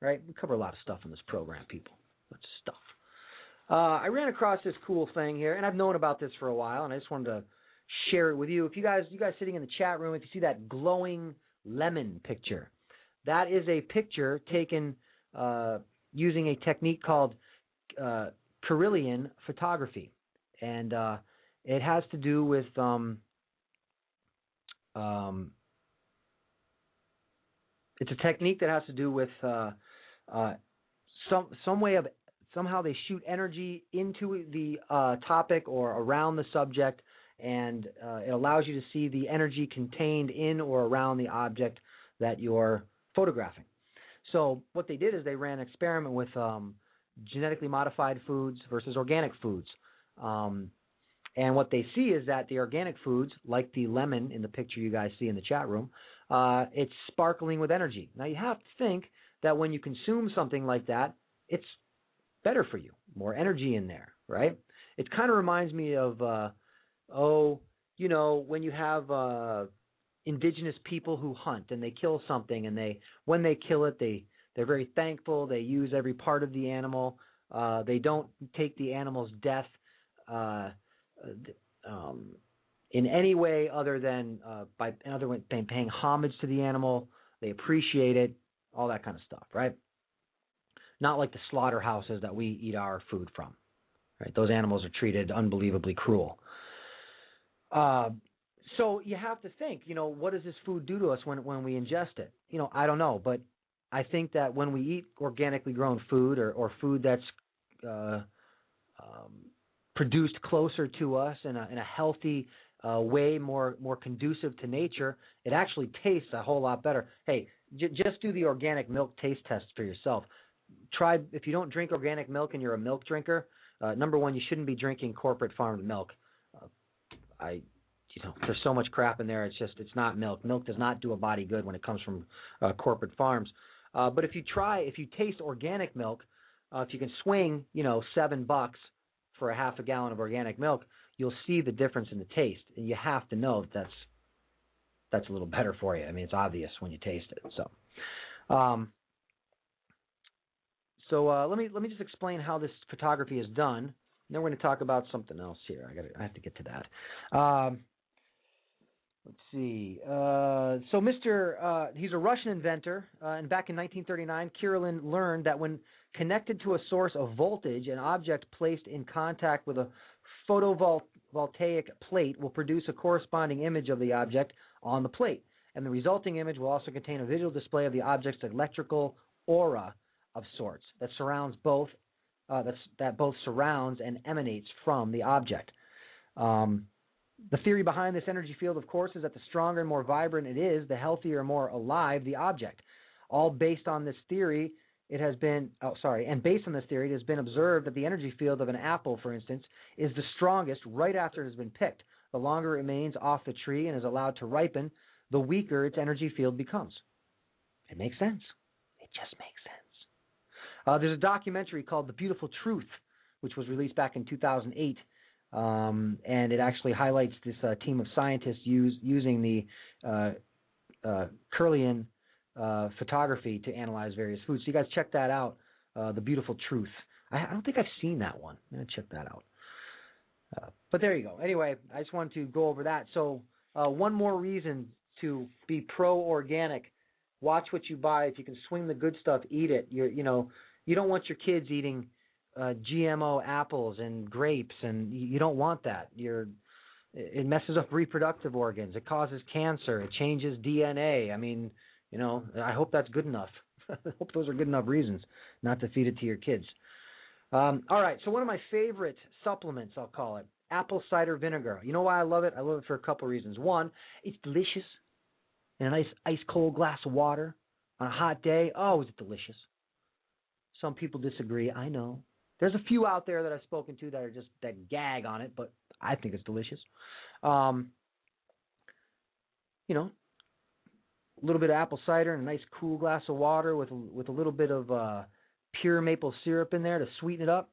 right? We cover a lot of stuff in this program, people. Lots of stuff. I ran across this cool thing here, and I've known about this for a while, and I just wanted to share it with you. If you guys sitting in the chat room, if you see that glowing lemon picture, that is a picture taken using a technique called Carillion photography, and it has to do with it's a technique that has to do with some way of somehow they shoot energy into the topic or around the subject, and it allows you to see the energy contained in or around the object that you're photographing. So what they did is they ran an experiment with genetically modified foods versus organic foods. And what they see is that the organic foods, like the lemon in the picture you guys see in the chat room, it's sparkling with energy. Now, you have to think that when you consume something like that, it's better for you, more energy in there, right? It kind of reminds me of, when you have indigenous people who hunt and they kill something, and when they kill it, they're very thankful. They use every part of the animal. They don't take the animal's death in any way other than by paying homage to the animal. They appreciate it, all that kind of stuff, right? Not like the slaughterhouses that we eat our food from, right? Those animals are treated unbelievably cruel. So you have to think, what does this food do to us when we ingest it? I don't know, but I think that when we eat organically grown food or food that's produced closer to us in a healthy way, more conducive to nature, it actually tastes a whole lot better. Hey, just do the organic milk taste test for yourself. Try, if you don't drink organic milk and you're a milk drinker, number one, you shouldn't be drinking corporate farmed milk. There's so much crap in there. It's not milk. Milk does not do a body good when it comes from corporate farms. But if you taste organic milk, if you can swing, $7 for a half a gallon of organic milk, you'll see the difference in the taste. And you have to know that's a little better for you. I mean, it's obvious when you taste it. So let me just explain how this photography is done. And then we're going to talk about something else here. I have to get to that. Let's see. So he's a Russian inventor, and back in 1939, Kirillin learned that when connected to a source of voltage, an object placed in contact with a photovoltaic plate will produce a corresponding image of the object on the plate, and the resulting image will also contain a visual display of the object's electrical aura of sorts that surrounds both, that both surrounds and emanates from the object. The theory behind this energy field, of course, is that the stronger and more vibrant it is, the healthier and more alive the object. All based on this theory, it has been observed that the energy field of an apple, for instance, is the strongest right after it has been picked. The longer it remains off the tree and is allowed to ripen, the weaker its energy field becomes. It makes sense. It just makes sense. There's a documentary called The Beautiful Truth, which was released back in 2008. And it actually highlights this team of scientists using the Carillion photography to analyze various foods. So you guys check that out, The Beautiful Truth. I don't think I've seen that one. I'm going to check that out. But there you go. Anyway, I just wanted to go over that. So one more reason to be pro-organic. Watch what you buy. If you can swing the good stuff, eat it. You don't want your kids eating GMO apples and grapes, and you don't want that. It messes up reproductive organs. It causes cancer. It changes DNA. I mean, I hope that's good enough. I hope those are good enough reasons not to feed it to your kids. All right, so one of my favorite supplements, I'll call it, apple cider vinegar. You know why I love it? I love it for a couple of reasons. One, it's delicious. In a nice ice-cold glass of water on a hot day, oh, is it delicious. Some people disagree, I know. There's a few out there that I've spoken to that gag on it, but I think it's delicious. You know, a little bit of apple cider and a nice cool glass of water with a little bit of pure maple syrup in there to sweeten it up.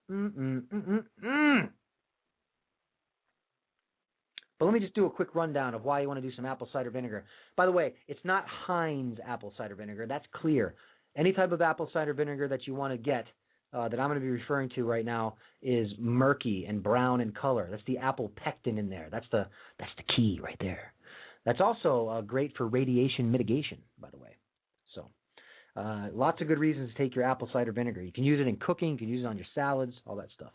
But let me just do a quick rundown of why you want to do some apple cider vinegar. By the way, it's not Heinz apple cider vinegar. That's clear. Any type of apple cider vinegar that you want to get that I'm going to be referring to right now is murky and brown in color. That's the apple pectin in there. That's the key right there. That's also great for radiation mitigation, by the way. So lots of good reasons to take your apple cider vinegar. You can use it in cooking. You can use it on your salads, all that stuff.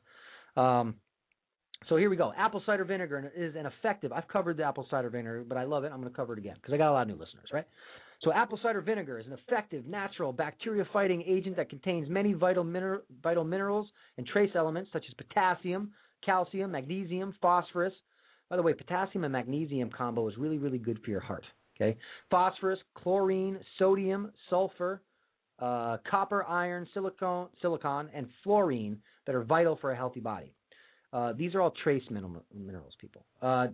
So here we go. Apple cider vinegar is an effective, I've covered the apple cider vinegar, but I love it. I'm going to cover it again because I got a lot of new listeners, right? So apple cider vinegar is an effective, natural, bacteria-fighting agent that contains many vital minerals and trace elements such as potassium, calcium, magnesium, phosphorus. By the way, potassium and magnesium combo is really, really good for your heart, okay? Phosphorus, chlorine, sodium, sulfur, copper, iron, silicon, and fluorine that are vital for a healthy body. These are all trace minerals, people.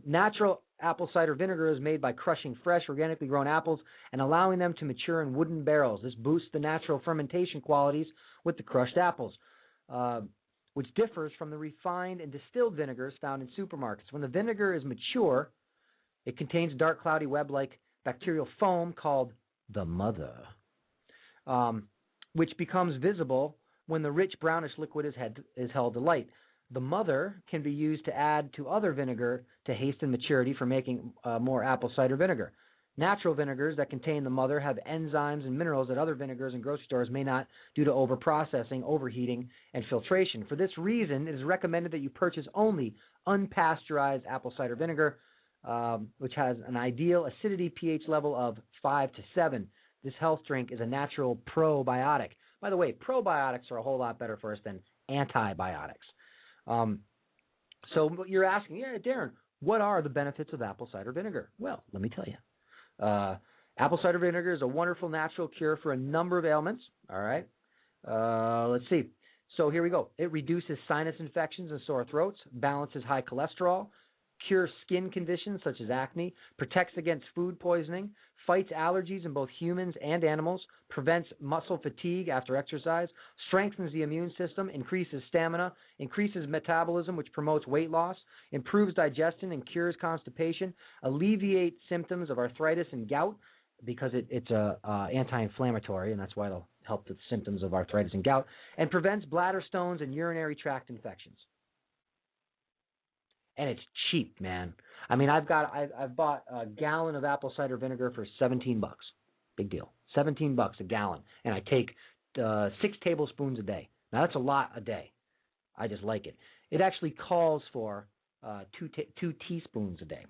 Natural apple cider vinegar is made by crushing fresh, organically grown apples and allowing them to mature in wooden barrels. This boosts the natural fermentation qualities with the crushed apples, which differs from the refined and distilled vinegars found in supermarkets. When the vinegar is mature, it contains dark, cloudy, web-like bacterial foam called the mother, which becomes visible when the rich brownish liquid is held to light. The mother can be used to add to other vinegar to hasten maturity for making more apple cider vinegar. Natural vinegars that contain the mother have enzymes and minerals that other vinegars in grocery stores may not due to overprocessing, overheating, and filtration. For this reason, it is recommended that you purchase only unpasteurized apple cider vinegar, which has an ideal acidity pH level of 5 to 7. This health drink is a natural probiotic. By the way, probiotics are a whole lot better for us than antibiotics. So you're asking, yeah, Darren, what are the benefits of apple cider vinegar? Well, let me tell you. Apple cider vinegar is a wonderful natural cure for a number of ailments. All right. Let's see. So here we go. It reduces sinus infections and sore throats, balances high cholesterol, cures skin conditions such as acne, protects against food poisoning, fights allergies in both humans and animals, prevents muscle fatigue after exercise, strengthens the immune system, increases stamina, increases metabolism, which promotes weight loss, improves digestion and cures constipation, alleviates symptoms of arthritis and gout because it's anti-inflammatory, and that's why it'll help with symptoms of arthritis and gout, and prevents bladder stones and urinary tract infections. And it's cheap, man. I mean, I've bought a gallon of apple cider vinegar for $17. Big deal. $17 a gallon. And I take 6 tablespoons a day. Now, that's a lot a day. I just like it. It actually calls for 2 teaspoons a day.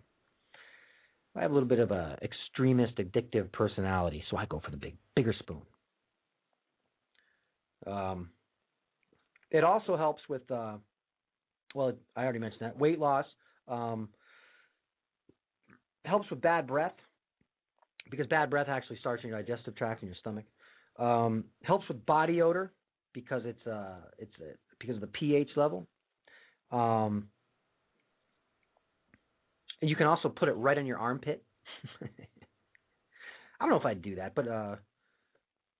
I have a little bit of a extremist, addictive personality, so I go for the bigger spoon. It also helps with... well, I already mentioned that. Weight loss. Helps with bad breath, because bad breath actually starts in your digestive tract and your stomach. Helps with body odor because it's because of the pH level. And you can also put it right on your armpit. I don't know if I'd do that, but I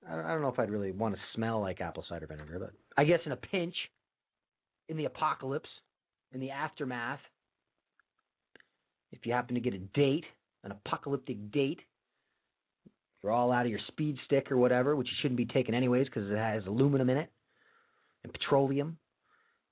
don't know if I'd really want to smell like apple cider vinegar. But I guess in a pinch, in the apocalypse, in the aftermath, if you happen to get a date, an apocalyptic date, you're all out of your speed stick or whatever, which you shouldn't be taking anyways because it has aluminum in it and petroleum,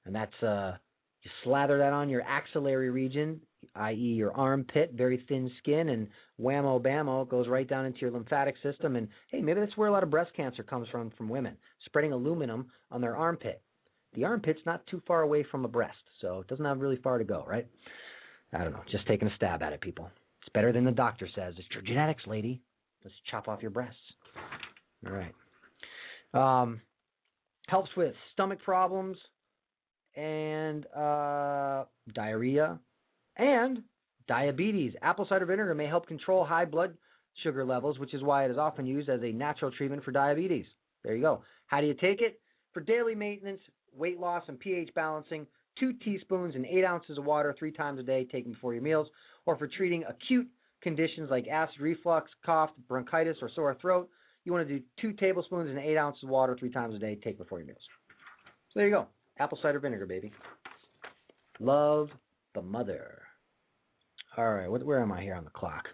and that's you slather that on your axillary region, i.e. your armpit, very thin skin, and whammo bammo, it goes right down into your lymphatic system. And hey, maybe that's where a lot of breast cancer comes from women, spreading aluminum on their armpit. The armpit's not too far away from a breast, so it doesn't have really far to go, right? I don't know, just taking a stab at it, people. It's better than the doctor says. It's your genetics, lady. Let's chop off your breasts. All right. Helps with stomach problems, and diarrhea, and diabetes. Apple cider vinegar may help control high blood sugar levels, which is why it is often used as a natural treatment for diabetes. There you go. How do you take it? For daily maintenance, weight loss, and pH balancing, 2 teaspoons and 8 ounces of water 3 times a day, taken before your meals. Or for treating acute conditions like acid reflux, cough, bronchitis, or sore throat, you want to do 2 tablespoons and 8 ounces of water 3 times a day, take before your meals. So there you go. Apple cider vinegar, baby. Love the mother. All right, where am I here on the clock?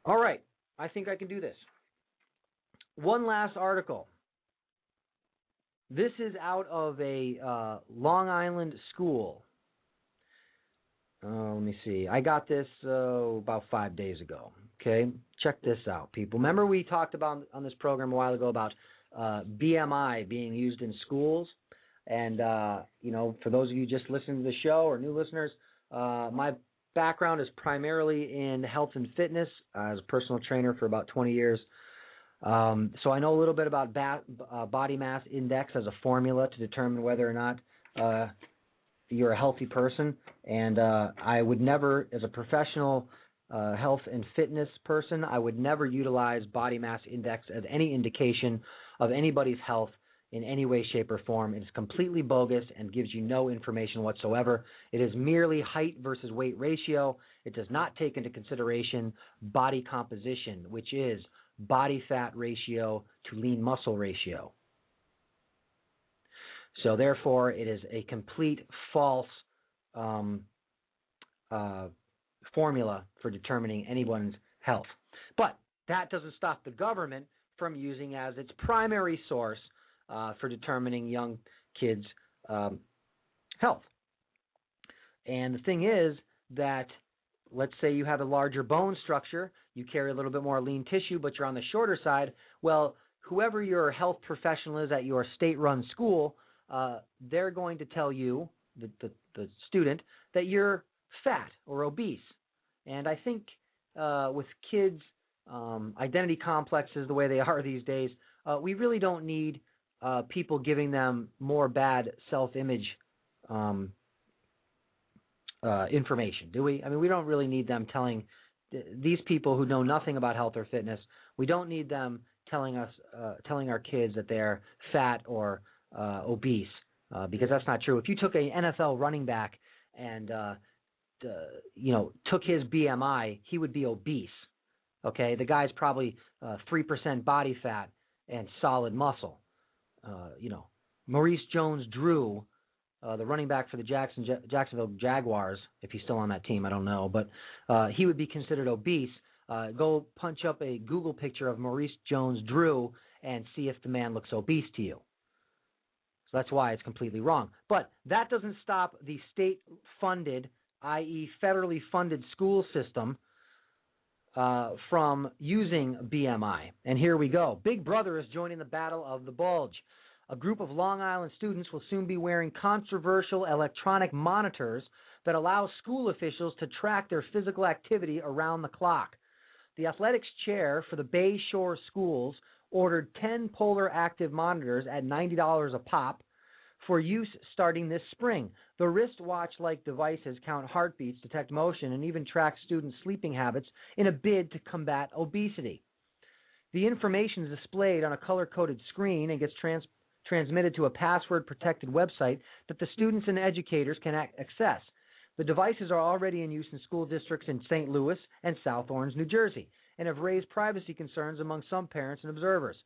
All right, I think I can do this. One last article. This is out of a Long Island school. Let me see. I got this about 5 days ago. Okay, check this out, people. Remember we talked about on this program a while ago about BMI being used in schools, and for those of you just listening to the show or new listeners, my background is primarily in health and fitness. As a personal trainer for about 20 years. So I know a little bit about body mass index as a formula to determine whether or not you're a healthy person. And I would never, as a professional health and fitness person, I would never utilize body mass index as any indication of anybody's health in any way, shape, or form. It is completely bogus and gives you no information whatsoever. It is merely height versus weight ratio. It does not take into consideration body composition, which is body fat ratio to lean muscle ratio. So therefore, it is a complete false formula for determining anyone's health. But that doesn't stop the government from using as its primary source for determining young kids' health. And the thing is that, let's say you have a larger bone structure, you carry a little bit more lean tissue, but you're on the shorter side. Well, whoever your health professional is at your state-run school, they're going to tell you, the student, that you're fat or obese. And I think with kids' identity complexes the way they are these days, we really don't need people giving them more bad self-image information, do we? I mean, we don't really need them telling these people who know nothing about health or fitness. We don't need them telling our kids that they're fat or obese, because that's not true. If you took an NFL running back and took his BMI, he would be obese. Okay, the guy's probably 3% body fat and solid muscle. Maurice Jones-Drew, the running back for the Jacksonville Jaguars, if he's still on that team, I don't know, but he would be considered obese. Go punch up a Google picture of Maurice Jones-Drew and see if the man looks obese to you. So that's why it's completely wrong. But that doesn't stop the state-funded, i.e. federally funded school system from using BMI. And here we go. Big Brother is joining the battle of the bulge. A group of Long Island students will soon be wearing controversial electronic monitors that allow school officials to track their physical activity around the clock. The athletics chair for the Bay Shore schools ordered 10 Polar Active monitors at $90 a pop for use starting this spring. The wristwatch-like devices count heartbeats, detect motion, and even track students' sleeping habits in a bid to combat obesity. The information is displayed on a color-coded screen and gets transmitted to a password-protected website that the students and educators can access. The devices are already in use in school districts in St. Louis and South Orange, New Jersey, and have raised privacy concerns among some parents and observers.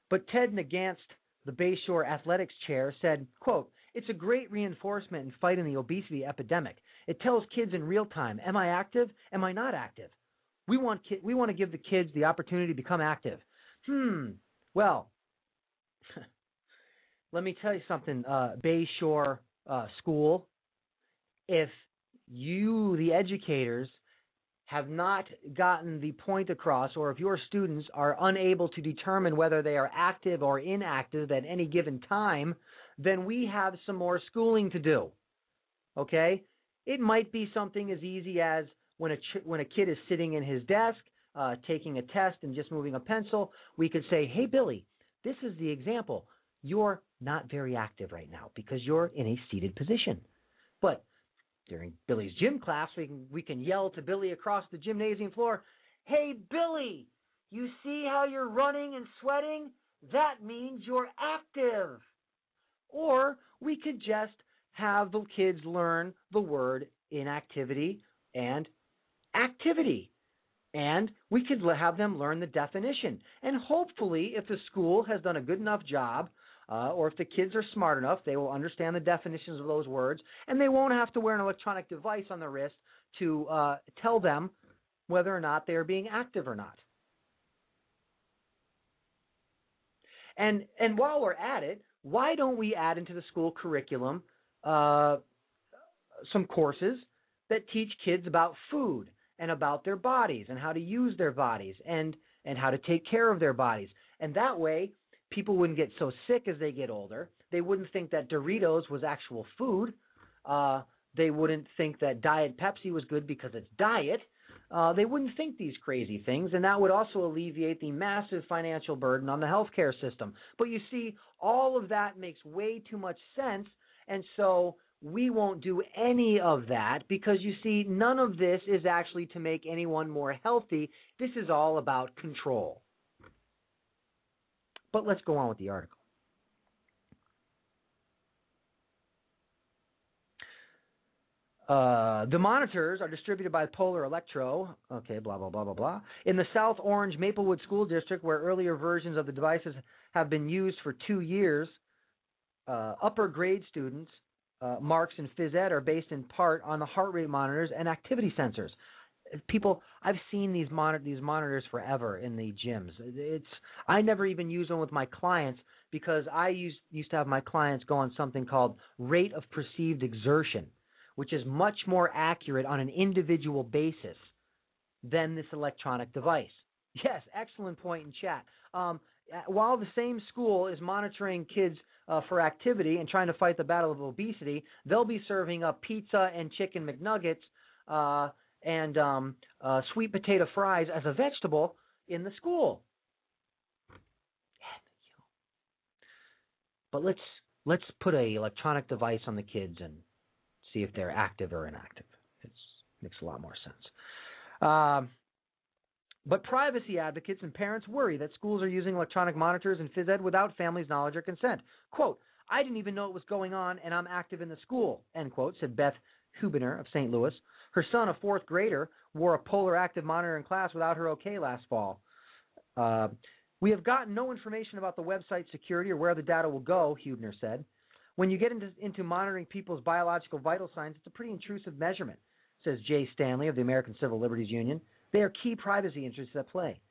But Ted Nagast, the Bayshore athletics chair, said, quote, "It's a great reinforcement in fighting the obesity epidemic. It tells kids in real time, am I active? Am I not active? We want to give the kids the opportunity to become active." Well, let me tell you something, Bayshore School. If you, the educators, have not gotten the point across, or if your students are unable to determine whether they are active or inactive at any given time, then we have some more schooling to do. Okay? It might be something as easy as when a kid is sitting in his desk, taking a test and just moving a pencil, we could say, hey, Billy, this is the example. you're not very active right now because you're in a seated position. But during Billy's gym class, we can yell to Billy across the gymnasium floor, "Hey, Billy, you see how you're running and sweating? That means you're active." Or we could just have the kids learn the word inactivity and activity. And we could have them learn the definition. And hopefully, if the school has done a good enough job, or if the kids are smart enough, they will understand the definitions of those words, and they won't have to wear an electronic device on their wrist to tell them whether or not they are being active or not. And while we're at it, why don't we add into the school curriculum some courses that teach kids about food and about their bodies and how to use their bodies and how to take care of their bodies. And that way, people wouldn't get so sick as they get older. They wouldn't think that Doritos was actual food. They wouldn't think that Diet Pepsi was good because it's diet. They wouldn't think these crazy things, and that would also alleviate the massive financial burden on the healthcare system. But you see, all of that makes way too much sense, and so we won't do any of that because, you see, none of this is actually to make anyone more healthy. This is all about control. But let's go on with the article. The monitors are distributed by Polar Electro, okay, blah, blah, blah, blah, blah, in the South Orange Maplewood School District, where earlier versions of the devices have been used for 2 years. Upper grade students, marks in phys ed, are based in part on the heart rate monitors and activity sensors. People, I've seen these monitors forever in the gyms. I never even use them with my clients because I used to have my clients go on something called rate of perceived exertion, which is much more accurate on an individual basis than this electronic device. Yes, excellent point in chat. While the same school is monitoring kids for activity and trying to fight the battle of obesity, they'll be serving up pizza and chicken McNuggets and sweet potato fries as a vegetable in the school. But let's put a electronic device on the kids and see if they're active or inactive. It makes a lot more sense. But privacy advocates and parents worry that schools are using electronic monitors and phys ed without families' knowledge or consent. Quote, "I didn't even know it was going on, and I'm active in the school," end quote, said Beth Hubener of St. Louis. Her son, a 4th grader, wore a Polar Active monitor in class without her okay last fall. "We have gotten no information about the website security or where the data will go," Hubener said. "When you get into monitoring people's biological vital signs, it's a pretty intrusive measurement," says Jay Stanley of the American Civil Liberties Union. "They are key privacy interests at play."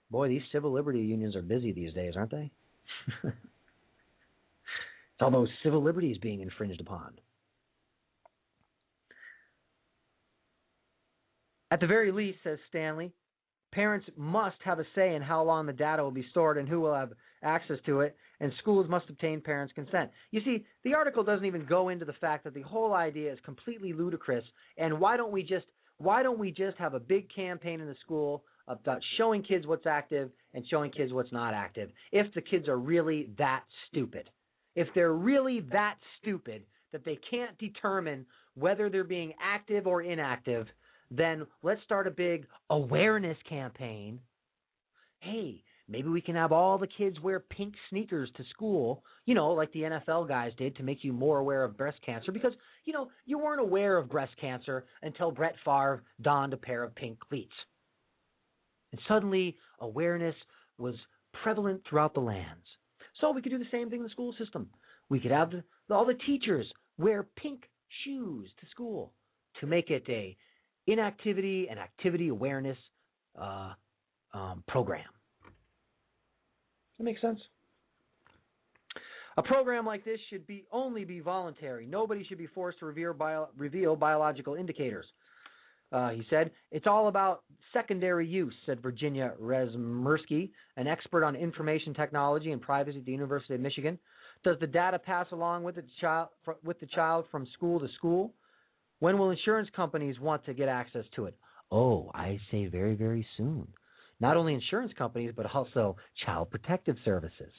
Boy, these civil liberty unions are busy these days, aren't they? It's all those civil liberties being infringed upon. At the very least, says Stanley, parents must have a say in how long the data will be stored and who will have access to it, and schools must obtain parents' consent. You see, the article doesn't even go into the fact that the whole idea is completely ludicrous, and why don't we just have a big campaign in the school about showing kids what's active and showing kids what's not active if the kids are really that stupid. If they're really that stupid that they can't determine whether they're being active or inactive, then let's start a big awareness campaign. Hey, maybe we can have all the kids wear pink sneakers to school, like the NFL guys did to make you more aware of breast cancer because, you weren't aware of breast cancer until Brett Favre donned a pair of pink cleats. And suddenly awareness was prevalent throughout the lands. So we could do the same thing in the school system. We could have all the teachers wear pink shoes to school to make it a inactivity and activity awareness program. That makes sense? A program like this should only be voluntary. Nobody should be forced to reveal biological indicators. He said, "It's all about secondary use," said Virginia Rezmersky, an expert on information technology and privacy at the University of Michigan. "Does the data pass along with the child from school to school? When will insurance companies want to get access to it?" Oh, I say very, very soon. Not only insurance companies, but also child protective services.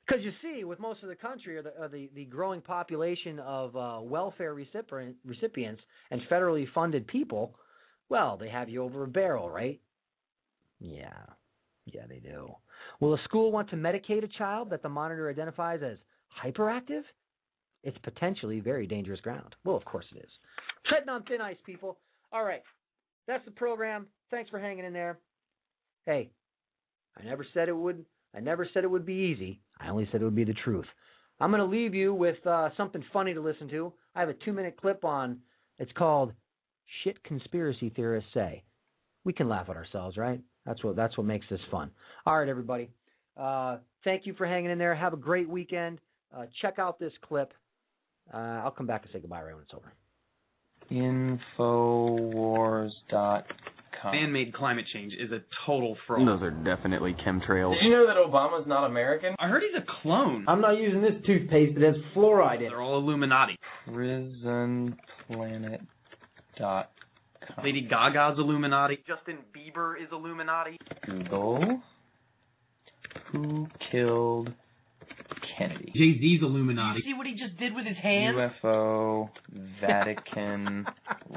Because you see, with most of the country, or the growing population of welfare recipients and federally funded people, well, they have you over a barrel, right? Yeah, they do. Will a school want to medicate a child that the monitor identifies as hyperactive? It's potentially very dangerous ground. Well, of course it is. Treading on thin ice, people. All right, that's the program. Thanks for hanging in there. Hey, I never said it would be easy. I only said it would be the truth. I'm going to leave you with something funny to listen to. I have a 2-minute clip on. It's called "Shit Conspiracy Theorists Say." We can laugh at ourselves, right? That's what makes this fun. All right, everybody. Thank you for hanging in there. Have a great weekend. Check out this clip. I'll come back and say goodbye right when it's over. Infowars.com. Man-made climate change is a total fraud. Those are definitely chemtrails. Did you know that Obama's not American? I heard he's a clone. I'm not using this toothpaste that has fluoride in it. They're all Illuminati. PrisonPlanet.com. Lady Gaga's Illuminati. Justin Bieber is Illuminati. Google. Who killed Kennedy? Jay-Z's Illuminati. See what he just did with his hand? UFO, Vatican,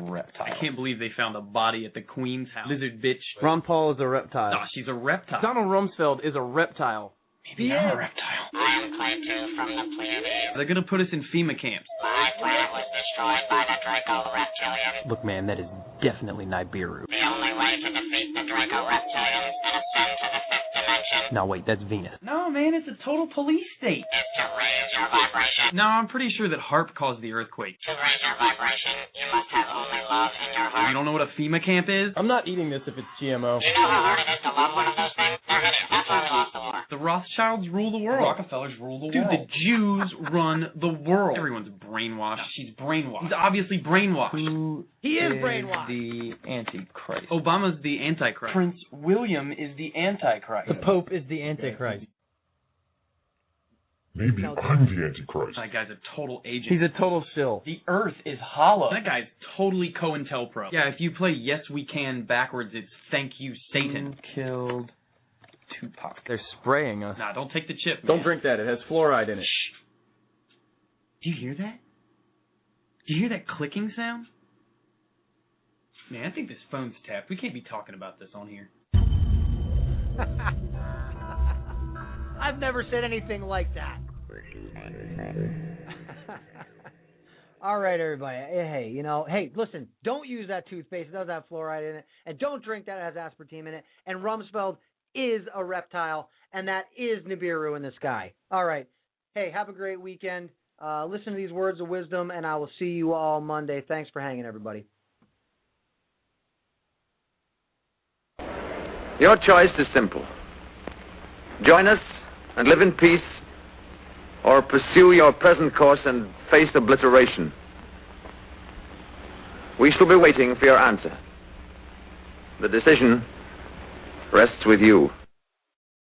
reptile. I can't believe they found a body at the Queen's house. Lizard bitch. Ron Paul is a reptile. Nah, she's a reptile. Donald Rumsfeld is a reptile. Maybe I'm a reptile. I am Clayton from the planet. They're gonna put us in FEMA camps. My planet was destroyed by the Draco reptilians. Look, man, that is definitely Nibiru. The only way to defeat the Draco reptilians and ascend to the 5th dimension. No, wait, that's Venus. No, man, it's a total police state. Is to raise your vibration. No, I'm pretty sure that HARP caused the earthquake. To raise your vibration, you must have only love in your heart. You don't know what a FEMA camp is? I'm not eating this if it's GMO. Do you know how hard it is to love one of those things? They're hideous. That's why we lost the war. The Rothschilds rule the world. The Rockefellers rule the Dude, world. the Jews run the world. Everyone's brainwashed. No, she's brainwashed. He's obviously brainwashed. He is brainwashed. The Antichrist. Obama's the Antichrist. Prince William is the Antichrist. The Pope is the Antichrist. Maybe I'm the Antichrist. That guy's a total agent. He's a total shill. The Earth is hollow. That guy's totally COINTELPRO. Yeah, if you play Yes We Can backwards, it's Thank You Satan. Who killed Tupac? They're spraying us. Nah, don't take the chip, man. Don't drink that. It has fluoride in it. Shh. Do you hear that? Do you hear that clicking sound? Man, I think this phone's tapped. We can't be talking about this on here. I've never said anything like that. All right, everybody. Hey, listen, don't use that toothpaste. It does have fluoride in it. And don't drink that. It has aspartame in it. And Rumsfeld is a reptile, and that is Nibiru in the sky. All right. Hey, have a great weekend. Listen to these words of wisdom, and I will see you all Monday. Thanks for hanging, everybody. Your choice is simple. Join us and live in peace, or pursue your present course and face obliteration. We shall be waiting for your answer. The decision rests with you.